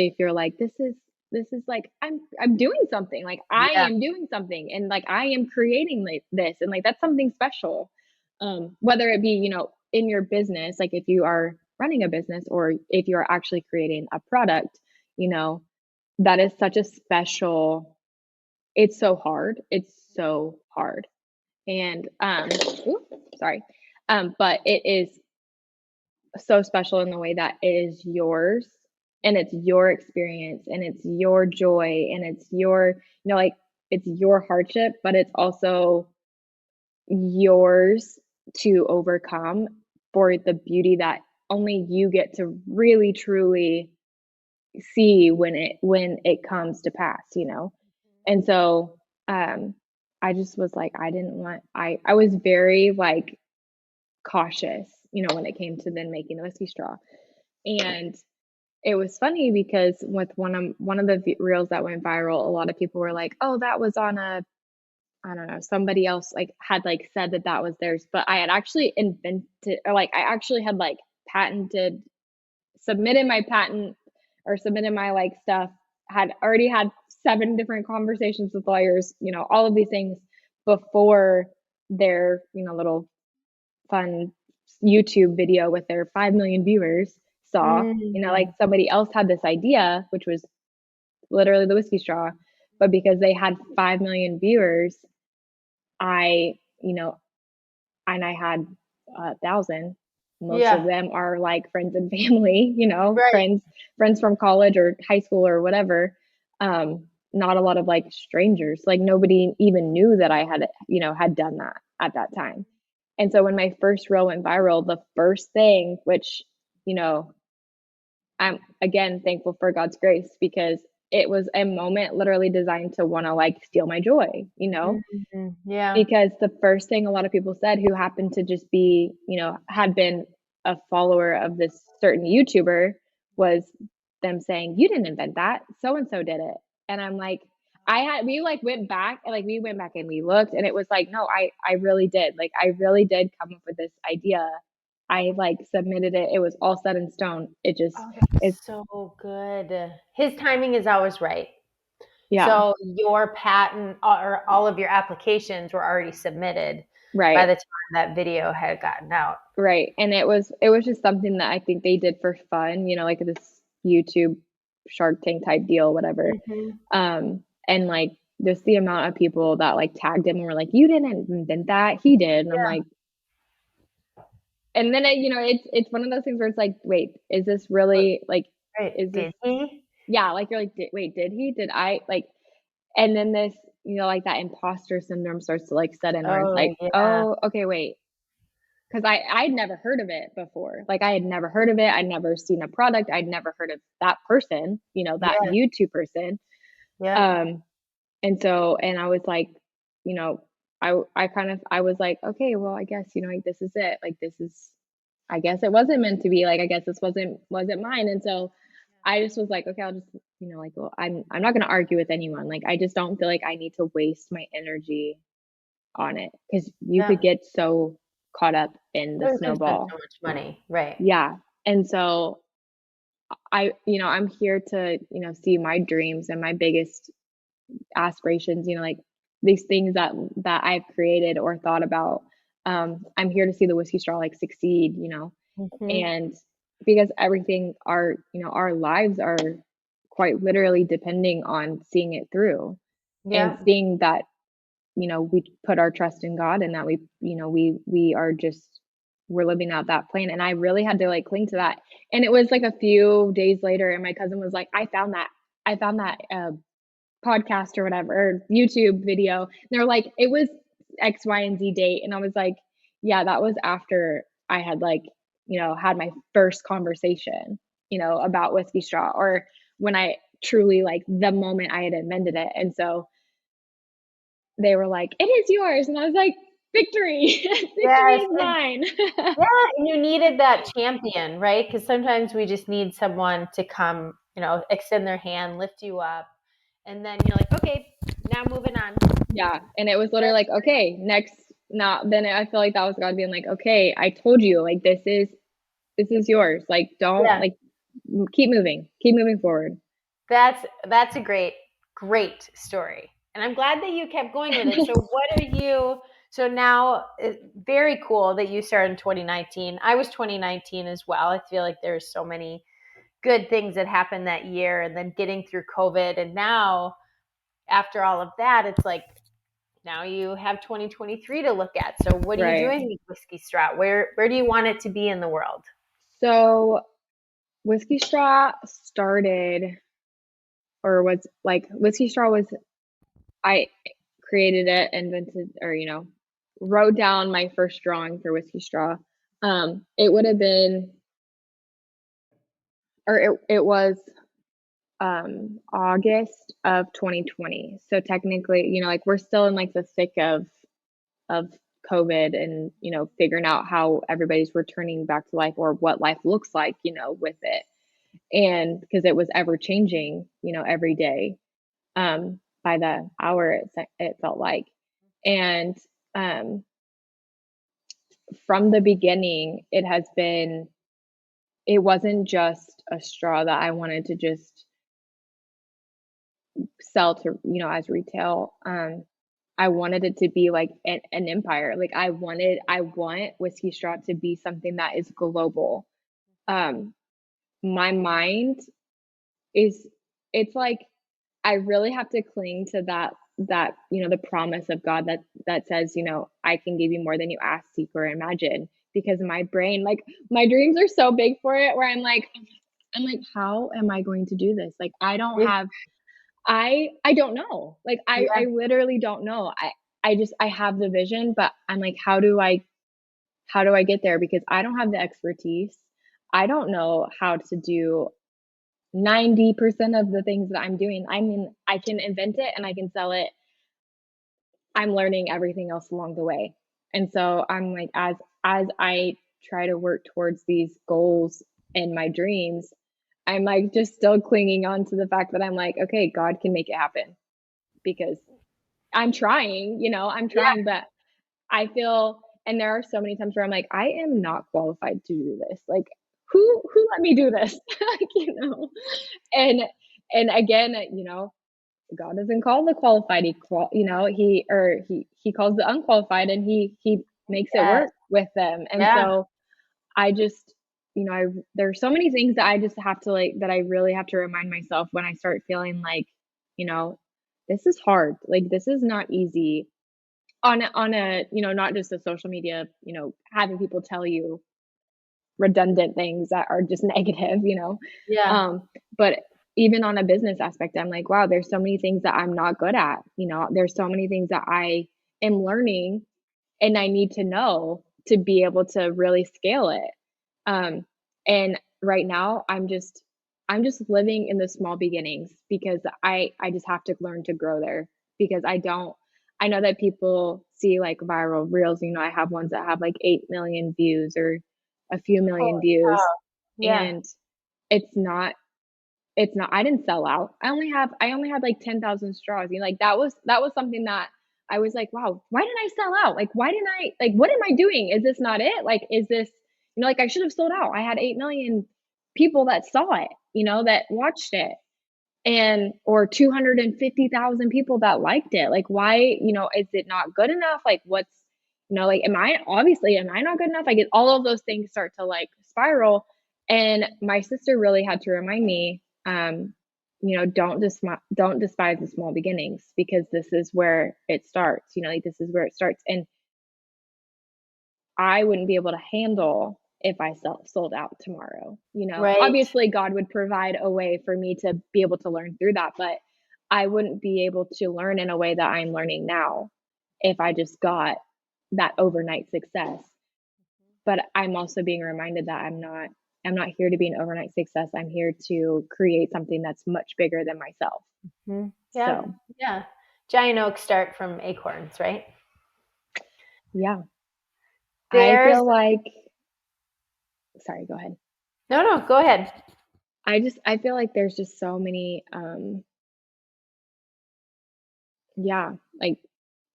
if you're like, this is like I'm doing something, like I Yeah. am doing something, and like I am creating like this, and like that's something special. Whether it be, in your business, like if you are running a business or if you are actually creating a product, you know, that is such a special, it's so hard. It's so hard. And ooh, sorry. But it is so special in the way that it is yours, and it's your experience, and it's your joy, and it's your, like it's your hardship, but it's also yours to overcome for the beauty that only you get to really truly see when it comes to pass. And so I just was like, I didn't want I was very like cautious, when it came to then making the whiskey straw. And it was funny because with one of the reels that went viral, a lot of people were like, oh, that was on a, I don't know, somebody else like had like said that was theirs, but I had actually invented, or like I actually had like patented, submitted my patent, or submitted my like stuff, had already had 7 different conversations with lawyers, all of these things before their, little fun YouTube video with their 5 million viewers saw, like Mm. somebody else had this idea, which was literally the whiskey straw, but because they had 5 million viewers, I, and I had 1,000. Most of Yeah. them are like friends and family, Right. friends from college or high school or whatever. Not a lot of like strangers. Like nobody even knew that I had done that at that time. And so when my first reel went viral, the first thing, which, you know, I'm again thankful for God's grace, because it was a moment literally designed to want to like steal my joy. Mhm. Yeah. Because the first thing a lot of people said who happened to just be, had been a follower of this certain YouTuber, was them saying, you didn't invent that. So and so did it. And I'm like, we went back and we looked, and it was like, no, I really did. Like, I really did come up with this idea. I like submitted it. It was all set in stone. It just, Oh, that's it's, so good. His timing is always right. yeah, So your patent or all of your applications were already submitted by right. the time that video had gotten out. Right. And it was just something that I think they did for fun, like this YouTube Shark Tank type deal, whatever. Mhm. And like just the amount of people that like tagged him and were like, you didn't invent that, he did. And I'm Yeah. like, and then it's one of those things where it's like, wait, is this really like, Right. is this, Did he? yeah, like you're like, wait, did he? Did I like? And then this, like that imposter syndrome starts to like set in where it's Oh, like, yeah. oh, okay, wait, because I'd never heard of it before. Like I had never heard of it. I'd never seen a product. I'd never heard of that person, that Yeah. YouTube person. Yeah. Um, and so, and I was like, you know, I was like, okay, well, I guess, like this is it. Like this is, I guess it wasn't meant to be. Like I guess this wasn't mine. And so I just was like, okay, I'll just, like, well, I'm not going to argue with anyone. Like I just don't feel like I need to waste my energy on it because you could Yeah. get so caught up in the Oh, you can spend snowball. so much money. Right. Yeah. And so I'm here to, see my dreams and my biggest aspirations, like these things that I've created or thought about. I'm here to see the Whiskey Straw like succeed, Hmm. and because everything our lives are quite literally depending on seeing it through and Yeah. seeing that, we put our trust in God and that we are just we're living out that plan. And I really had to like cling to that. And it was like a few days later and my cousin was like, I found that podcast or whatever, or YouTube video. And they're like, it was X, Y, and Z date. And I was like, yeah, that was after I had like, had my first conversation, about Whiskey Straw, or when I truly like the moment I had invented it. And so they were like, it is yours. And I was like, victory, victory Yes. is mine. Yeah, and you needed that champion, right? Because sometimes we just need someone to come, extend their hand, lift you up, and then you're like, okay, now moving on. Yeah. And it was literally That's like, okay, next, not, then I feel like that was God being like, okay, I told you, like, this is yours. Like, don't yeah, like keep moving forward. that's a great story, and I'm glad that you kept going with it. So what are you? So now, very cool that you started in 2019. I was 2019 as well. I feel like there's so many good things that happened that year, and then getting through COVID, and now after all of that, it's like now you have 2023 to look at. So what are you Right. doing with Whiskey Straw? Where do you want it to be in the world? So Whiskey Straw started, or was like, Whiskey Straw was, I created it, invented, or, wrote down my first drawing for Whiskey Straw. It would have been, or it was August of 2020. So technically, like we're still in like the thick of COVID and, figuring out how everybody's returning back to life or what life looks like, with it. And because it was ever changing, every day, by the hour, it felt like. And um, from the beginning, it wasn't just a straw that I wanted to just sell to, as retail. I wanted it to be like an empire. Like I want Whiskey Straw to be something that is global. Um, my mind is, it's like I really have to cling to that the promise of God that says, I can give you more than you ask, seek, or imagine. Because my brain, like my dreams are so big for it, where I'm like, how am I going to do this? Like I don't know. Like I Yeah, literally don't know. I have the vision, but I'm like, how do I get there? Because I don't have the expertise. I don't know how to do 90% of the things that I'm doing. I mean, I can invent it and I can sell it. I'm learning everything else along the way. And so I'm like, as I try to work towards these goals and my dreams, I'm like just still clinging on to the fact that I'm like, okay, God can make it happen because I'm yeah, trying, but I feel, and there are so many times where I'm like, I am not qualified to do this. Like, who let me do this? Like, and again, God doesn't call the qualified. He calls the unqualified, and he makes it yeah, work with them. And yeah. so I just, there's so many things that I just have to like, that I really have to remind myself when I start feeling like, you know, this is hard. Like this is not easy on a, not just the social media, having people tell you. redundant things that are just negative, you know? Yeah. But even on a business aspect, I'm like, wow, there's so many things that I'm not good at. You know, there's so many things that I am learning and I need to know to be able to really scale it. Um, and right now I'm just living in the small beginnings because I just have to learn to grow there because I know that people see like viral reels, you know, I have ones that have like 8 million views or a few million Holy views, cow. Yeah. and it's not I didn't sell out. I only had like 10,000 straws. You know, like that was something that I was like, wow, why didn't I sell out? Like, why didn't I, like, what am I doing? Is this not it? Like, is this, you know, like I should have sold out. I had 8 million people that saw it, you know, that watched it, and or 250,000 people that liked it. Like, why, you know, is it not good enough? Like, what's, you know, like, am I not good enough? Like, all of those things start to like spiral. And my sister really had to remind me, you know, don't despise the small beginnings because this is where it starts, you know, like this is where it starts. And I wouldn't be able to handle if I sold out tomorrow. You know, Right. obviously, God would provide a way for me to be able to learn through that, but I wouldn't be able to learn in a way that I'm learning now if I just got that overnight success. But I'm also being reminded that I'm not here to be an overnight success. I'm here to create something that's much bigger than myself. Yeah. So, Yeah. Giant oaks start from acorns, right? yeah, I There's feel like, sorry, go ahead. no, no, go ahead. I feel like there's just so many yeah, like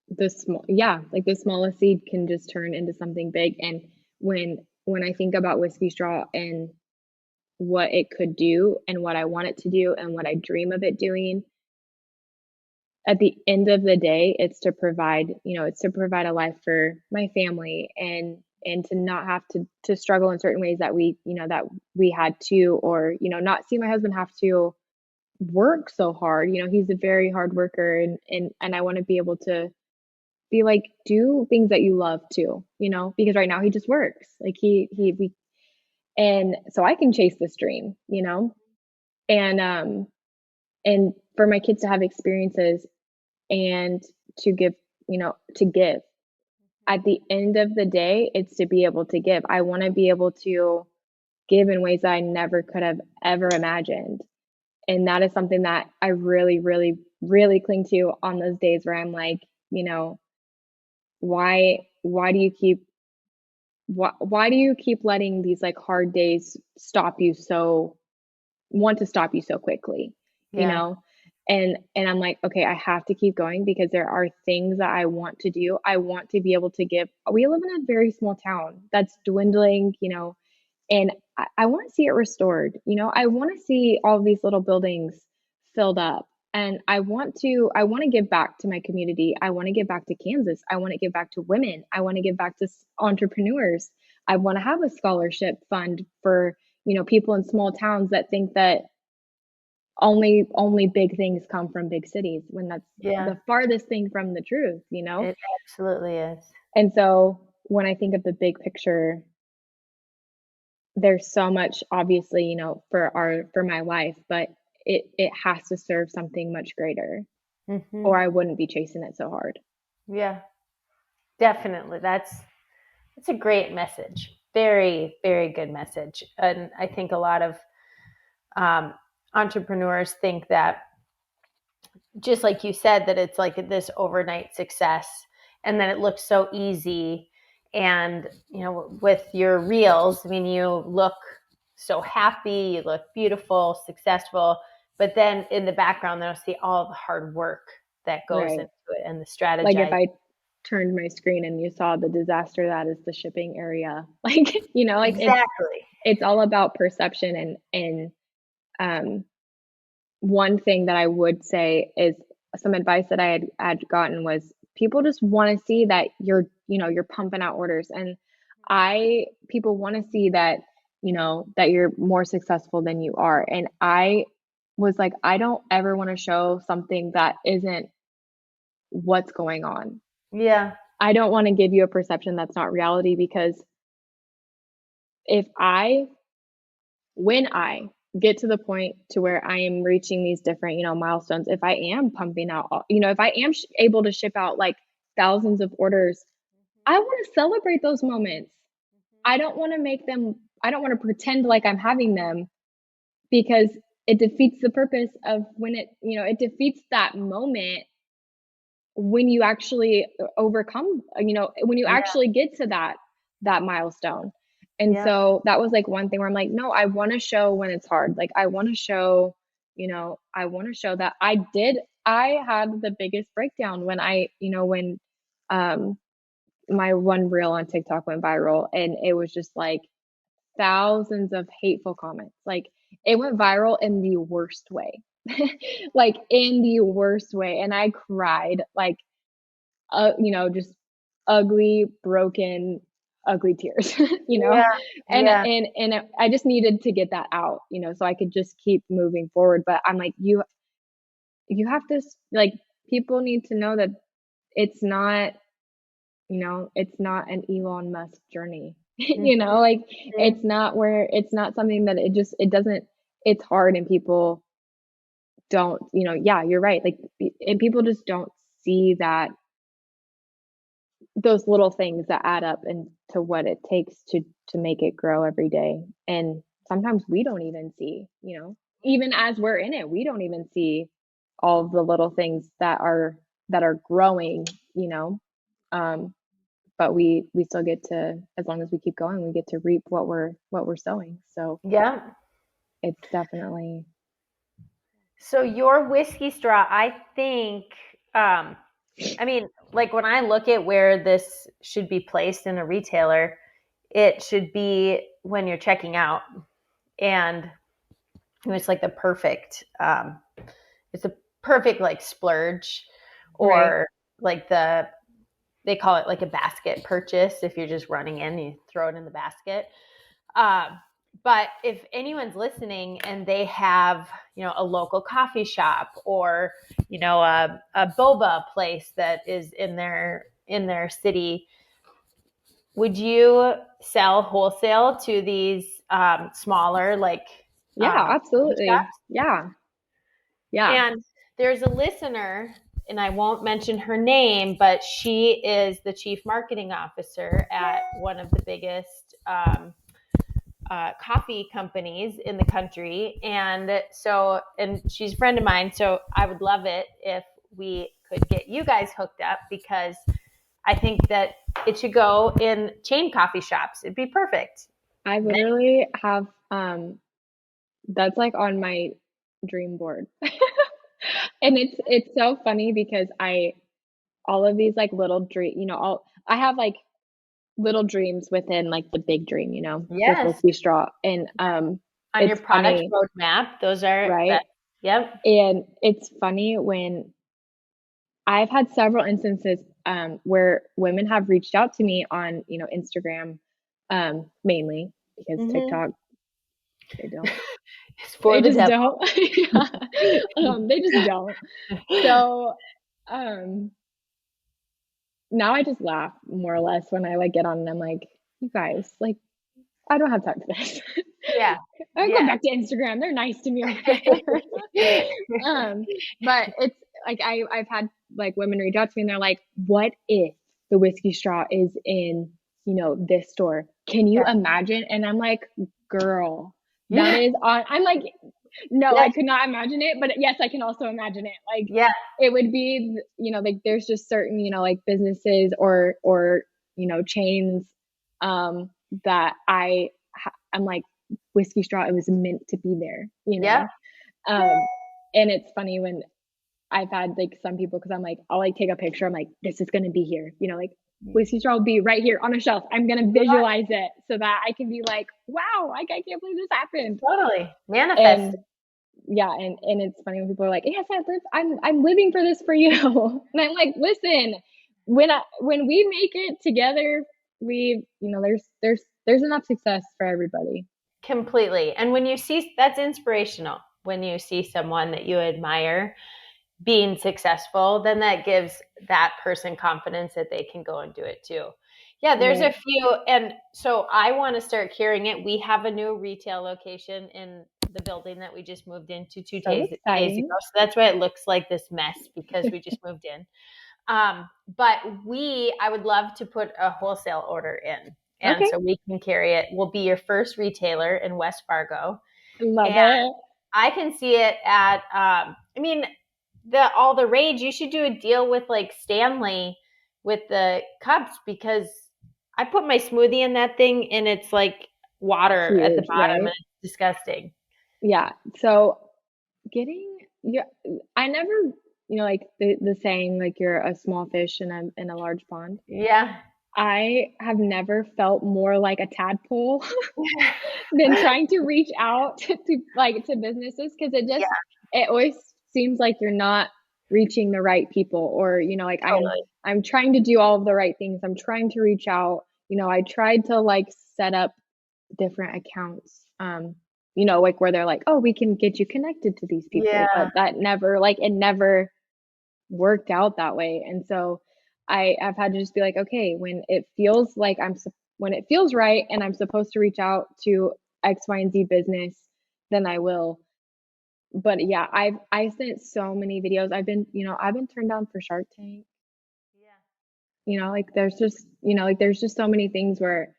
like the smallest seed can just turn into something big. And when I think about Whiskey Straw and what it could do and what I want it to do and what I dream of it doing, at the end of the day, it's to provide, you know, it's to provide a life for my family and to not have to struggle in certain ways that we had to, or, you know, not see my husband have to work so hard. You know, he's a very hard worker, and I want to be able to be like, do things that you love too, you know, because right now he just works. Like we and so I can chase this dream, you know, and and for my kids to have experiences and to give, you know, to give. At the end of the day, it's to be able to give. I want to be able to give in ways that I never could have ever imagined. And that is something that I really, really, really cling to on those days where I'm like, you know, why do you keep why do you keep letting these like hard days want to stop you so quickly, you Yeah. know? And I'm like, okay, I have to keep going because there are things that I want to do. I want to be able to give. We live in a very small town that's dwindling, you know, and I want to see it restored. You know, I want to see all these little buildings filled up. And I want to give back to my community. I want to give back to Kansas. I want to give back to women. I want to give back to entrepreneurs. I want to have a scholarship fund for, you know, people in small towns that think that only big things come from big cities when that's Yeah. the farthest thing from the truth, you know? It absolutely is. And so when I think of the big picture, there's so much obviously, you know, for my life, but it has to serve something much greater or I wouldn't be chasing it so hard. Yeah. Definitely. That's a great message. Very, very good message. And I think a lot of um, entrepreneurs think that, just like you said, that it's like this overnight success and then it looks so easy. And, you know, with your reels, I mean, you look so happy, you look beautiful, successful, but then in the background, they'll see all the hard work that goes Right. into it and the Like if strategizing. I turned my screen and you saw the disaster that is the shipping area, like, you know, like Exactly. it's all about perception. And um one thing that I would say is some advice that I had gotten was people just want to see that you're pumping out orders. And people want to see that, you know, that you're more successful than you are. And I was like, I don't ever want to show something that isn't what's going on. Yeah. I don't want to give you a perception that's not reality because when I get to the point to where I am reaching these different, milestones, if I am pumping out, if I am able to ship out like thousands of orders, I want to celebrate those moments. I don't want to I don't want to pretend like I'm having them, because it defeats the purpose of it defeats that moment when you actually overcome, when you Yeah. actually get to that milestone. And Yeah. so that was like one thing where I'm like, no, I want to show when it's hard. Like I want to show, that I had the biggest breakdown when when um my one reel on TikTok went viral, and it was just like thousands of hateful comments. Like it went viral in the worst way. Like in the worst way, and I cried like just ugly, broken, ugly tears, Yeah. and Yeah. I just needed to get that out, so I could just keep moving forward. But I'm like, you have to, like, people need to know that it's not, it's not an Elon Musk journey. Like it's not something that it doesn't, it's hard, and people don't, yeah, you're right. Like, and people just don't see that those little things that add up and to what it takes to make it grow every day. And sometimes we don't even see, even as we're in it, we don't even see all of the little things that are growing, um but we still get to, as long as we keep going, we get to reap what we're sowing. So Yeah. it's definitely. So your whiskey straw, I think, I mean, like when I look at where this should be placed in a retailer, it should be when you're checking out, and it's like the perfect, it's a perfect like splurge, Right. or like they call it like a basket purchase. If you're just running in, you throw it in the basket. Um, but if anyone's listening and they have, a local coffee shop, or, a boba place that is in their city, would you sell wholesale to these smaller, like, Yeah, coffee absolutely. shops? Yeah. Yeah. And there's a listener, and I won't mention her name, but she is the chief marketing officer at one of the biggest coffee companies in the country. And she's a friend of mine. So I would love it if we could get you guys hooked up, because I think that it should go in chain coffee shops. It'd be perfect. I literally have that's like on my dream board. And it's so funny because I all of these like little dream, all I have like little dreams within like the big dream, with Yes. Whiskey Straw. And On your it's product funny, roadmap, those are right? that. Yep. And it's funny when I've had several instances where women have reached out to me on, Instagram, mainly because Mm-hmm. TikTok, they don't. It's for They the just devil. don't. Yeah. They just don't. So um now I just laugh more or less when I like get on and I'm like, you guys, like, I don't have time for this. Yeah. I go Yeah. back to Instagram. They're nice to me over there. But it's like I've had like women reach out to me and they're like, what if the Whiskey Straw is in, this store? Can you imagine? And I'm like, girl, that Yeah. is on. I'm like, no, Yeah. I could not imagine it, but yes, I can also imagine it. Like Yeah. it would be, like there's just certain, like businesses or chains that I'm like, Whiskey Straw, it was meant to be there, Yeah. and it's funny when I've had like some people, because I'm like, I'll like take a picture, I'm like, this is gonna be here, like Whiskey Straw will be right here on a shelf. I'm gonna visualize it so that I can be like, wow, like I can't believe this happened. Totally. Manifest. And yeah, and it's funny when people are like, yes, I'm living for this for you. And I'm like, listen, when we make it together, there's enough success for everybody. Completely. And when you see, that's inspirational. When you see someone that you admire being successful, then that gives that person confidence that they can go and do it too. Yeah, there's a Right. few. And so I want to start carrying it. We have a new retail location in the building that we just moved into two So days ago. exciting. So that's why it looks like this mess because we just moved in. But I would love to put a wholesale order in. And Okay. so we can carry it. We'll be your first retailer in West Fargo. Love And it. I can see it at, I mean, all the rage. You should do a deal with like Stanley with the cups because I put my smoothie in that thing and it's like water at the Huge, bottom and right? it's disgusting. Yeah. So getting yeah, I never, like the saying like you're a small fish in a large pond. Yeah. I have never felt more like a tadpole than trying to reach out to businesses because Yeah, it always seems like you're not reaching the right people, or like totally. I'm trying to do all of the right things. I'm trying to reach out. I tried to like set up different accounts, like where they're like, oh, we can get you connected to these people, but Yeah. that never, like, it never worked out that way. And so I've had to just be like, okay, when it feels right and I'm supposed to reach out to X, Y, and Z business, then I will. But yeah, I sent so many videos. I've been turned down for Shark Tank. Yeah. Like there's just so many things where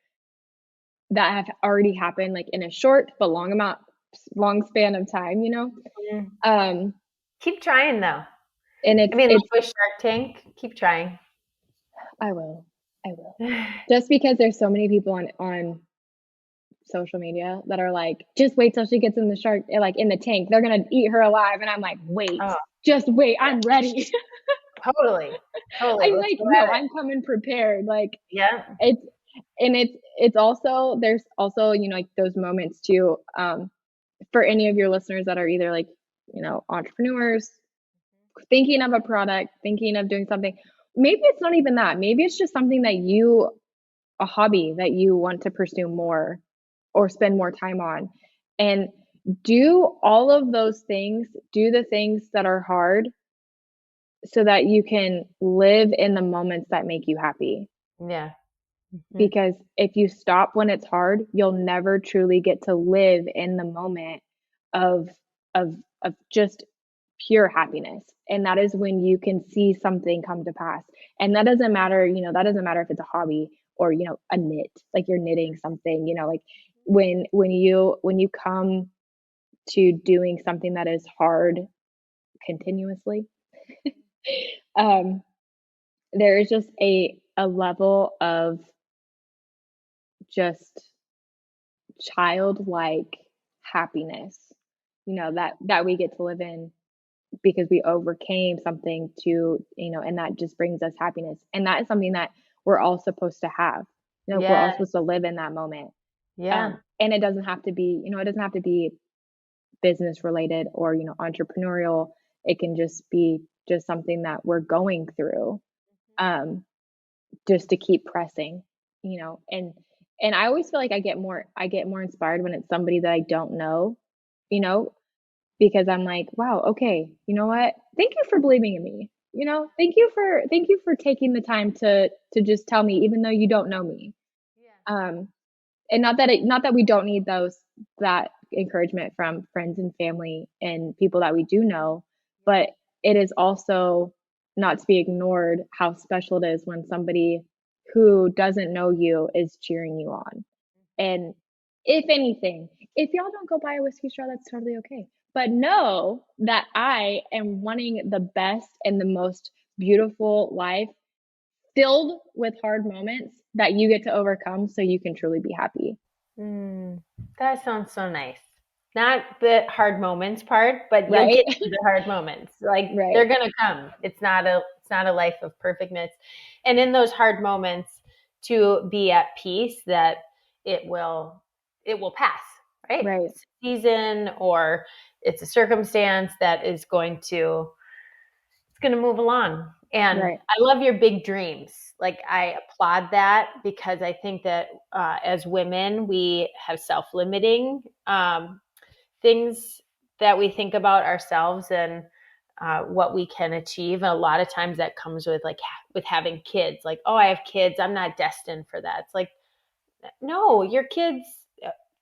that have already happened, like in a short but long span of time. Mhm. Um, Keep trying though. and I mean, it's like with Shark Tank, keep trying. I will. I will. Just because there's so many people on social media that are like, just wait till she gets in the shark, like in the tank. They're gonna eat her alive. And I'm like, wait, Oh, just wait. I'm ready. totally. Totally. I'm Let's like, go no, at it. I'm coming prepared. Like Yeah. it's it's also there's also, like those moments too, for any of your listeners that are either like, entrepreneurs, thinking of a product, thinking of doing something. Maybe it's not even that. Maybe it's just something a hobby that you want to pursue more or spend more time on. And do all of those things, do the things that are hard so that you can live in the moments that make you happy. Yeah. Mhm. Because if you stop when it's hard, you'll never truly get to live in the moment of of of just pure happiness. And that is when you can see something come to pass. And that doesn't matter if it's a hobby or, a knit, like you're knitting something, like when you come to doing something that is hard continuously, um, there is just a level of just childlike happiness, that we get to live in because we overcame something and that just brings us happiness. And that is something that we're all supposed to have. We're all Yeah. supposed to live in that moment. Yeah. And it doesn't have to be business related or, entrepreneurial. It can just be just something that we're going through, um, just to keep pressing, and I always feel like I get more inspired when it's somebody that I don't know, you know, because I'm like, wow, okay, you know what? Thank you for believing in me. Thank you for taking the time to just tell me, even though you don't know me. Yeah. Um, and not that we don't need that encouragement from friends and family and people that we do know, but it is also not to be ignored how special it is when somebody who doesn't know you is cheering you on. And if anything, if y'all don't go buy a whiskey straw, that's totally okay. But know that I am wanting the best and the most beautiful life filled with hard moments that you get to overcome so you can truly be happy. Mm, that sounds so nice. Not the hard moments part, but you'll Right? get to the hard moments. Like Right. they're gonna come. It's not a life of perfectness. And in those hard moments to be at peace that it will it will pass, right? Right. It's a season or it's a circumstance that is going to move along. And Right. I love your big dreams. Like I applaud that because I think that as women, we have self-limiting things that we think about ourselves, and what we can achieve. And a lot of times that comes with like with having kids. Like, oh, I have kids, I'm not destined for that. It's like, no, your kids,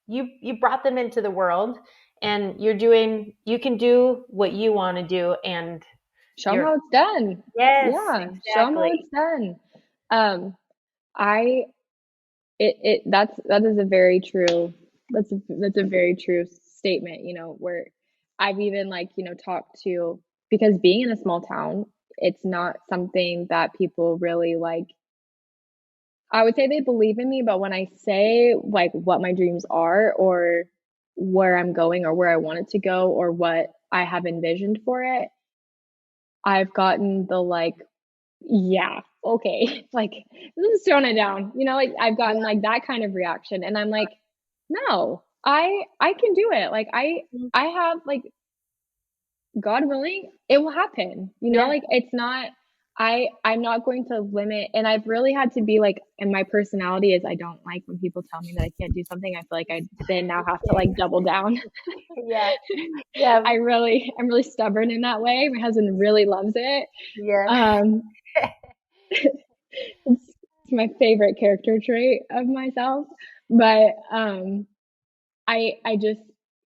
you brought them into the world, and you can do what you want to do, and Show them you're how it's done. yes, Yeah, show them how exactly. it's done. I that is a very true that's a very true statement, where I've even like, talked to, because being in a small town, it's not something that people really like. I would say they believe in me, but when I say like what my dreams are, or where I'm going, or where I want it to go, or what I have envisioned for it, I've gotten the like, yeah, okay, like this is tone it down, like I've gotten like that kind of reaction, and I'm like, no, I can do it. Like I have like, God willing, it will happen. Yeah. Like it's not, I'm not going to limit, and I've really had to be like, and my personality is, I don't like when people tell me that I can't do something. I feel like I then now have to like double down. Yeah. Yeah. I'm really stubborn in that way. My husband really loves it. Yeah. Um, it's my favorite character trait of myself. But I just,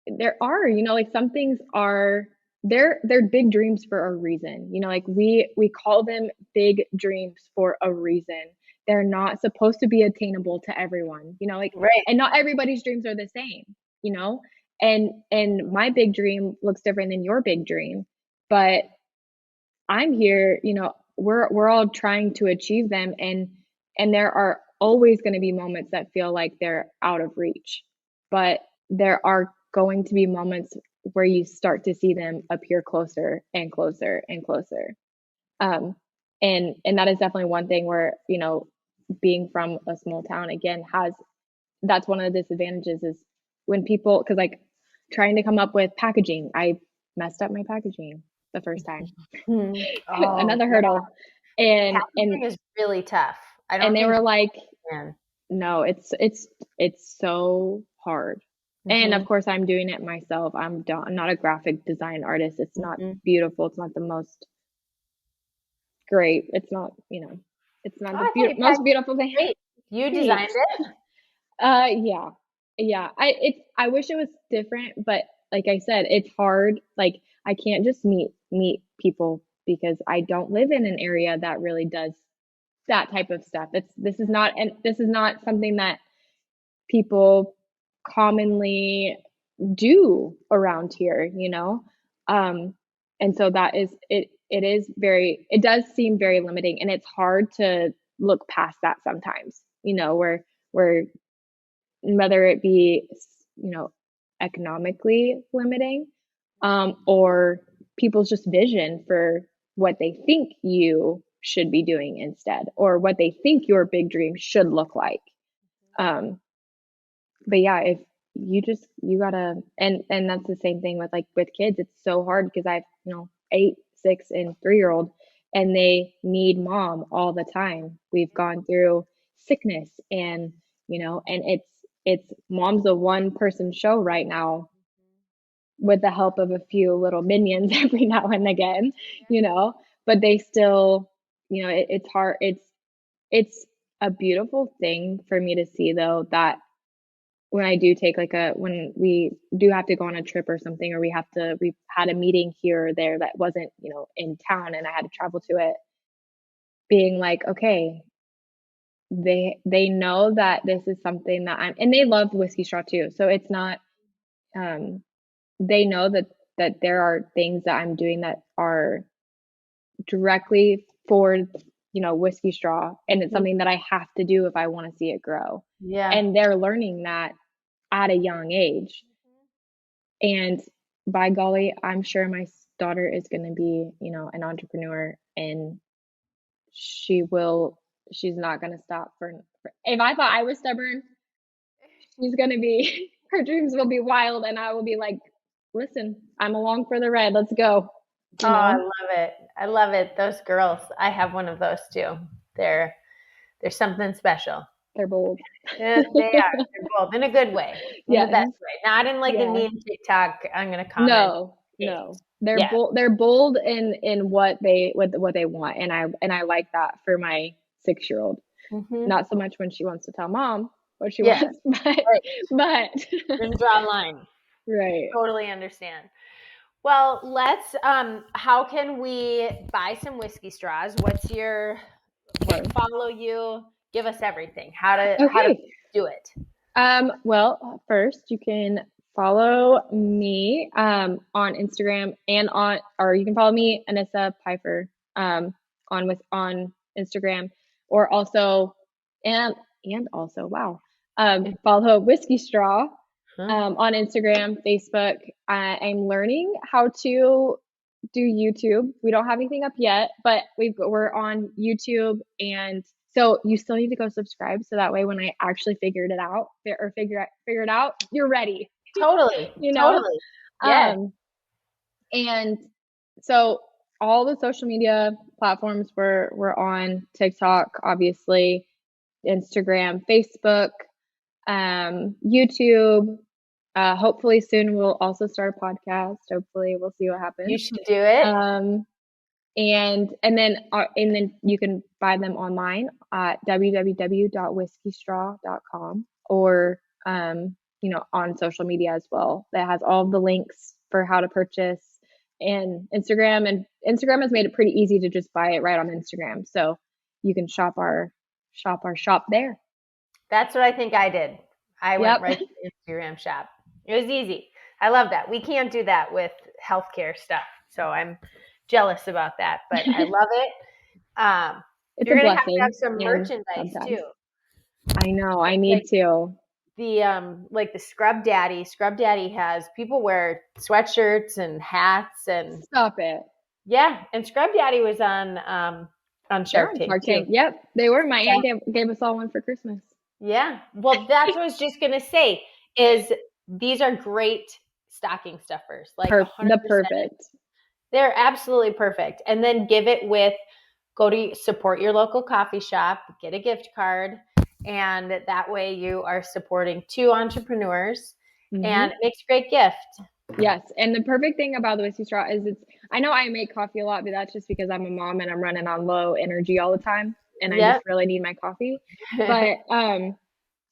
there are, like some things are, they're big dreams for a reason. Like we call them big dreams for a reason. They're not supposed to be attainable to everyone, like, Right. and not everybody's dreams are the same, you know? And my big dream looks different than your big dream, but I'm here, we're all trying to achieve them, and there are always going to be moments that feel like they're out of reach. But there are going to be moments where you start to see them appear closer and closer and closer. Um, and that is definitely one thing where, being from a small town again that's one of the disadvantages, is when people, because like trying to come up with packaging, I messed up my packaging the first time. Oh, Another yeah. hurdle. And Packaging is really tough. I and don't they think were like, man. no, it's so hard. And of Mm-hmm. course I'm doing it myself. I'm not a graphic design artist. It's not Mm-hmm. beautiful. It's not the most great. It's not, it's Oh, not the I thought you most packaged beautiful thing. great. You designed Thanks. it? Yeah. Yeah. I wish it was different, but like I said, it's hard. Like I can't just meet people, because I don't live in an area that really does that type of stuff. This is not something that people commonly do around here. Um and so that is it. It does seem very limiting, and it's hard to look past that sometimes, where whether it be, economically limiting, or people's just vision for what they think you should be doing instead, or what they think your big dream should look like. um but yeah, if you gotta, and that's the same thing with, like, with kids. It's so hard because I've, 8, 6 and 3-year old, and they need mom all the time. We've gone through sickness, and it's mom's a one person show right now, with the help of a few little minions every now and again, you know, but they still, it's hard. It's a beautiful thing for me to see, though, that when I do take like when we do have to go on a trip or something, or we've had a meeting here or there that wasn't, in town, and I had to travel to it, being like, okay, they know that this is something that and they love Whiskey Straw too. So it's not, um, they know that there are things that I'm doing that are directly for, Whiskey Straw, and it's something that I have to do if I want to see it grow. Yeah. And they're learning that at a young age. And by golly, I'm sure my daughter is going to be, an entrepreneur, and she's not going to stop if I thought I was stubborn, she's going to be, her dreams will be wild, and I will be like, listen, I'm along for the ride. Let's go, Oh, you I know? love it. I love it. Those girls, I have one of those too. They're they're something special. They're bold. They are. They're both in a good way, in the Yes. best way. Not in like the Yeah. mean TikTok, I'm gonna comment No. No. They're Yeah. bold. They're bold in what they want, and I like that for my 6-year-old. Mm-hmm. Not so much when she wants to tell mom what she Yeah. wants, Right. but Then draw a line. right. Totally understand. Well, let's how can we buy some whiskey straws? What's your follow you? Give us everything. How to Okay. do it. Well, first you can follow me on Instagram and or you can follow me, Anissa Pfeifer, on Instagram, or also and also wow, follow Whiskey Straw Huh? on Instagram, Facebook. I'm learning how to do YouTube. We don't have anything up yet, but we're on YouTube, and so you still need to go subscribe so that way when I actually figure it out, you're ready, Totally. you know? Totally. Yes. Um and so all the social media platforms we're on TikTok, obviously, Instagram, Facebook, YouTube. Hopefully soon we'll also start a podcast. Hopefully we'll see what happens. You should do it. And then you can buy them online at www.whiskeystraw.com, or on social media as well. That has all the links for how to purchase, and Instagram has made it pretty easy to just buy it right on Instagram. So you can shop there. That's what I think I did. I went Yep. right to the Instagram shop. It was easy. I love that. We can't do that with healthcare stuff. So I'm jealous about that, but I love it. It's You're a going to have blessing, some and merchandise sometimes too. I know I Like need to. the Scrub Daddy. Scrub Daddy has people wear sweatshirts and hats and Stop it. yeah. And Scrub Daddy was on They're Shark on Tank Shark too. Tank. Yep, they were. My So, aunt gave us all one for Christmas. yeah. Well, that's what I was just gonna say. Is these are great stocking stuffers, like 100%. The perfect. They're absolutely perfect. And then go to support your local coffee shop, get a gift card, and that way you are supporting two entrepreneurs, and it makes a great gift. Yes, and the perfect thing about the Whiskey Straw is I know I make coffee a lot, but that's just because I'm a mom and I'm running on low energy all the time, and I just Yep. really need my coffee. But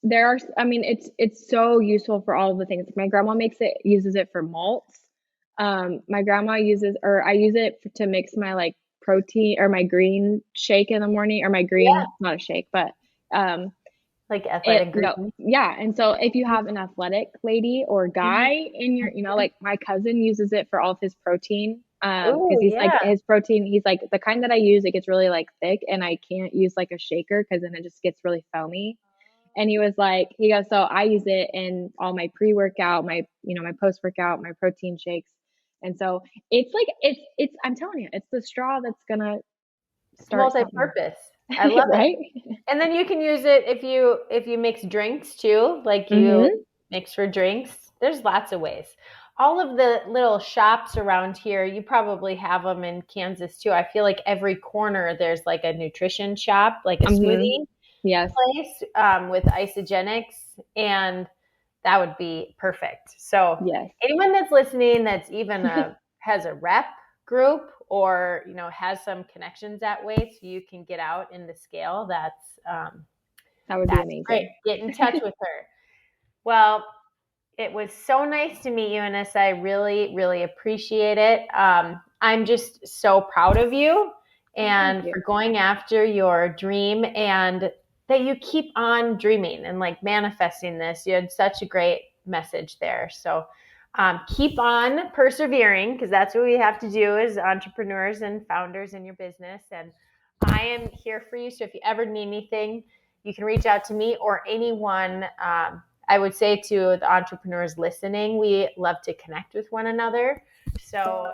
it's so useful for all of the things. My grandma uses it for malts. My grandma I use it to mix my like protein or my green shake in the morning, or my green, Yeah. not a shake, but Like athletic green. yeah. And so if you have an athletic lady or guy in your, like my cousin uses it for all of his protein. Because Ooh, he's like, yeah. his protein, he's like, the kind that I use, it gets really like thick, and I can't use like a shaker because then it just gets really foamy. And he goes, so I use it in all my pre-workout, my post-workout, my protein shakes. And so it's like, I'm telling you, it's the straw that's gonna It's start something. multi-purpose. I love right? it. And then you can use it if you mix drinks too, like you mix for drinks. There's lots of ways. All of the little shops around here, you probably have them in Kansas too. I feel like every corner there's like a nutrition shop, like a smoothie Yes. place with isogenics, and that would be perfect. So Yes. anyone that's listening that's even has a rep group, or has some connections that way, so you can get out in the scale, that would be amazing. great. Get in touch with her. Well, it was so nice to meet you, Anissa. I really, really appreciate it. I'm just so proud of you, and for going after your dream, and that you keep on dreaming and like manifesting this. You had such a great message there. So keep on persevering, because that's what we have to do as entrepreneurs and founders in your business. And I am here for you. So if you ever need anything, you can reach out to me or anyone. I would say to the entrepreneurs listening, we love to connect with one another. So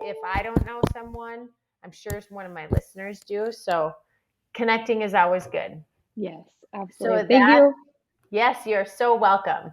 if I don't know someone, I'm sure one of my listeners do. So connecting is always good. Yes, absolutely. So Thank you. Yes, you're so welcome.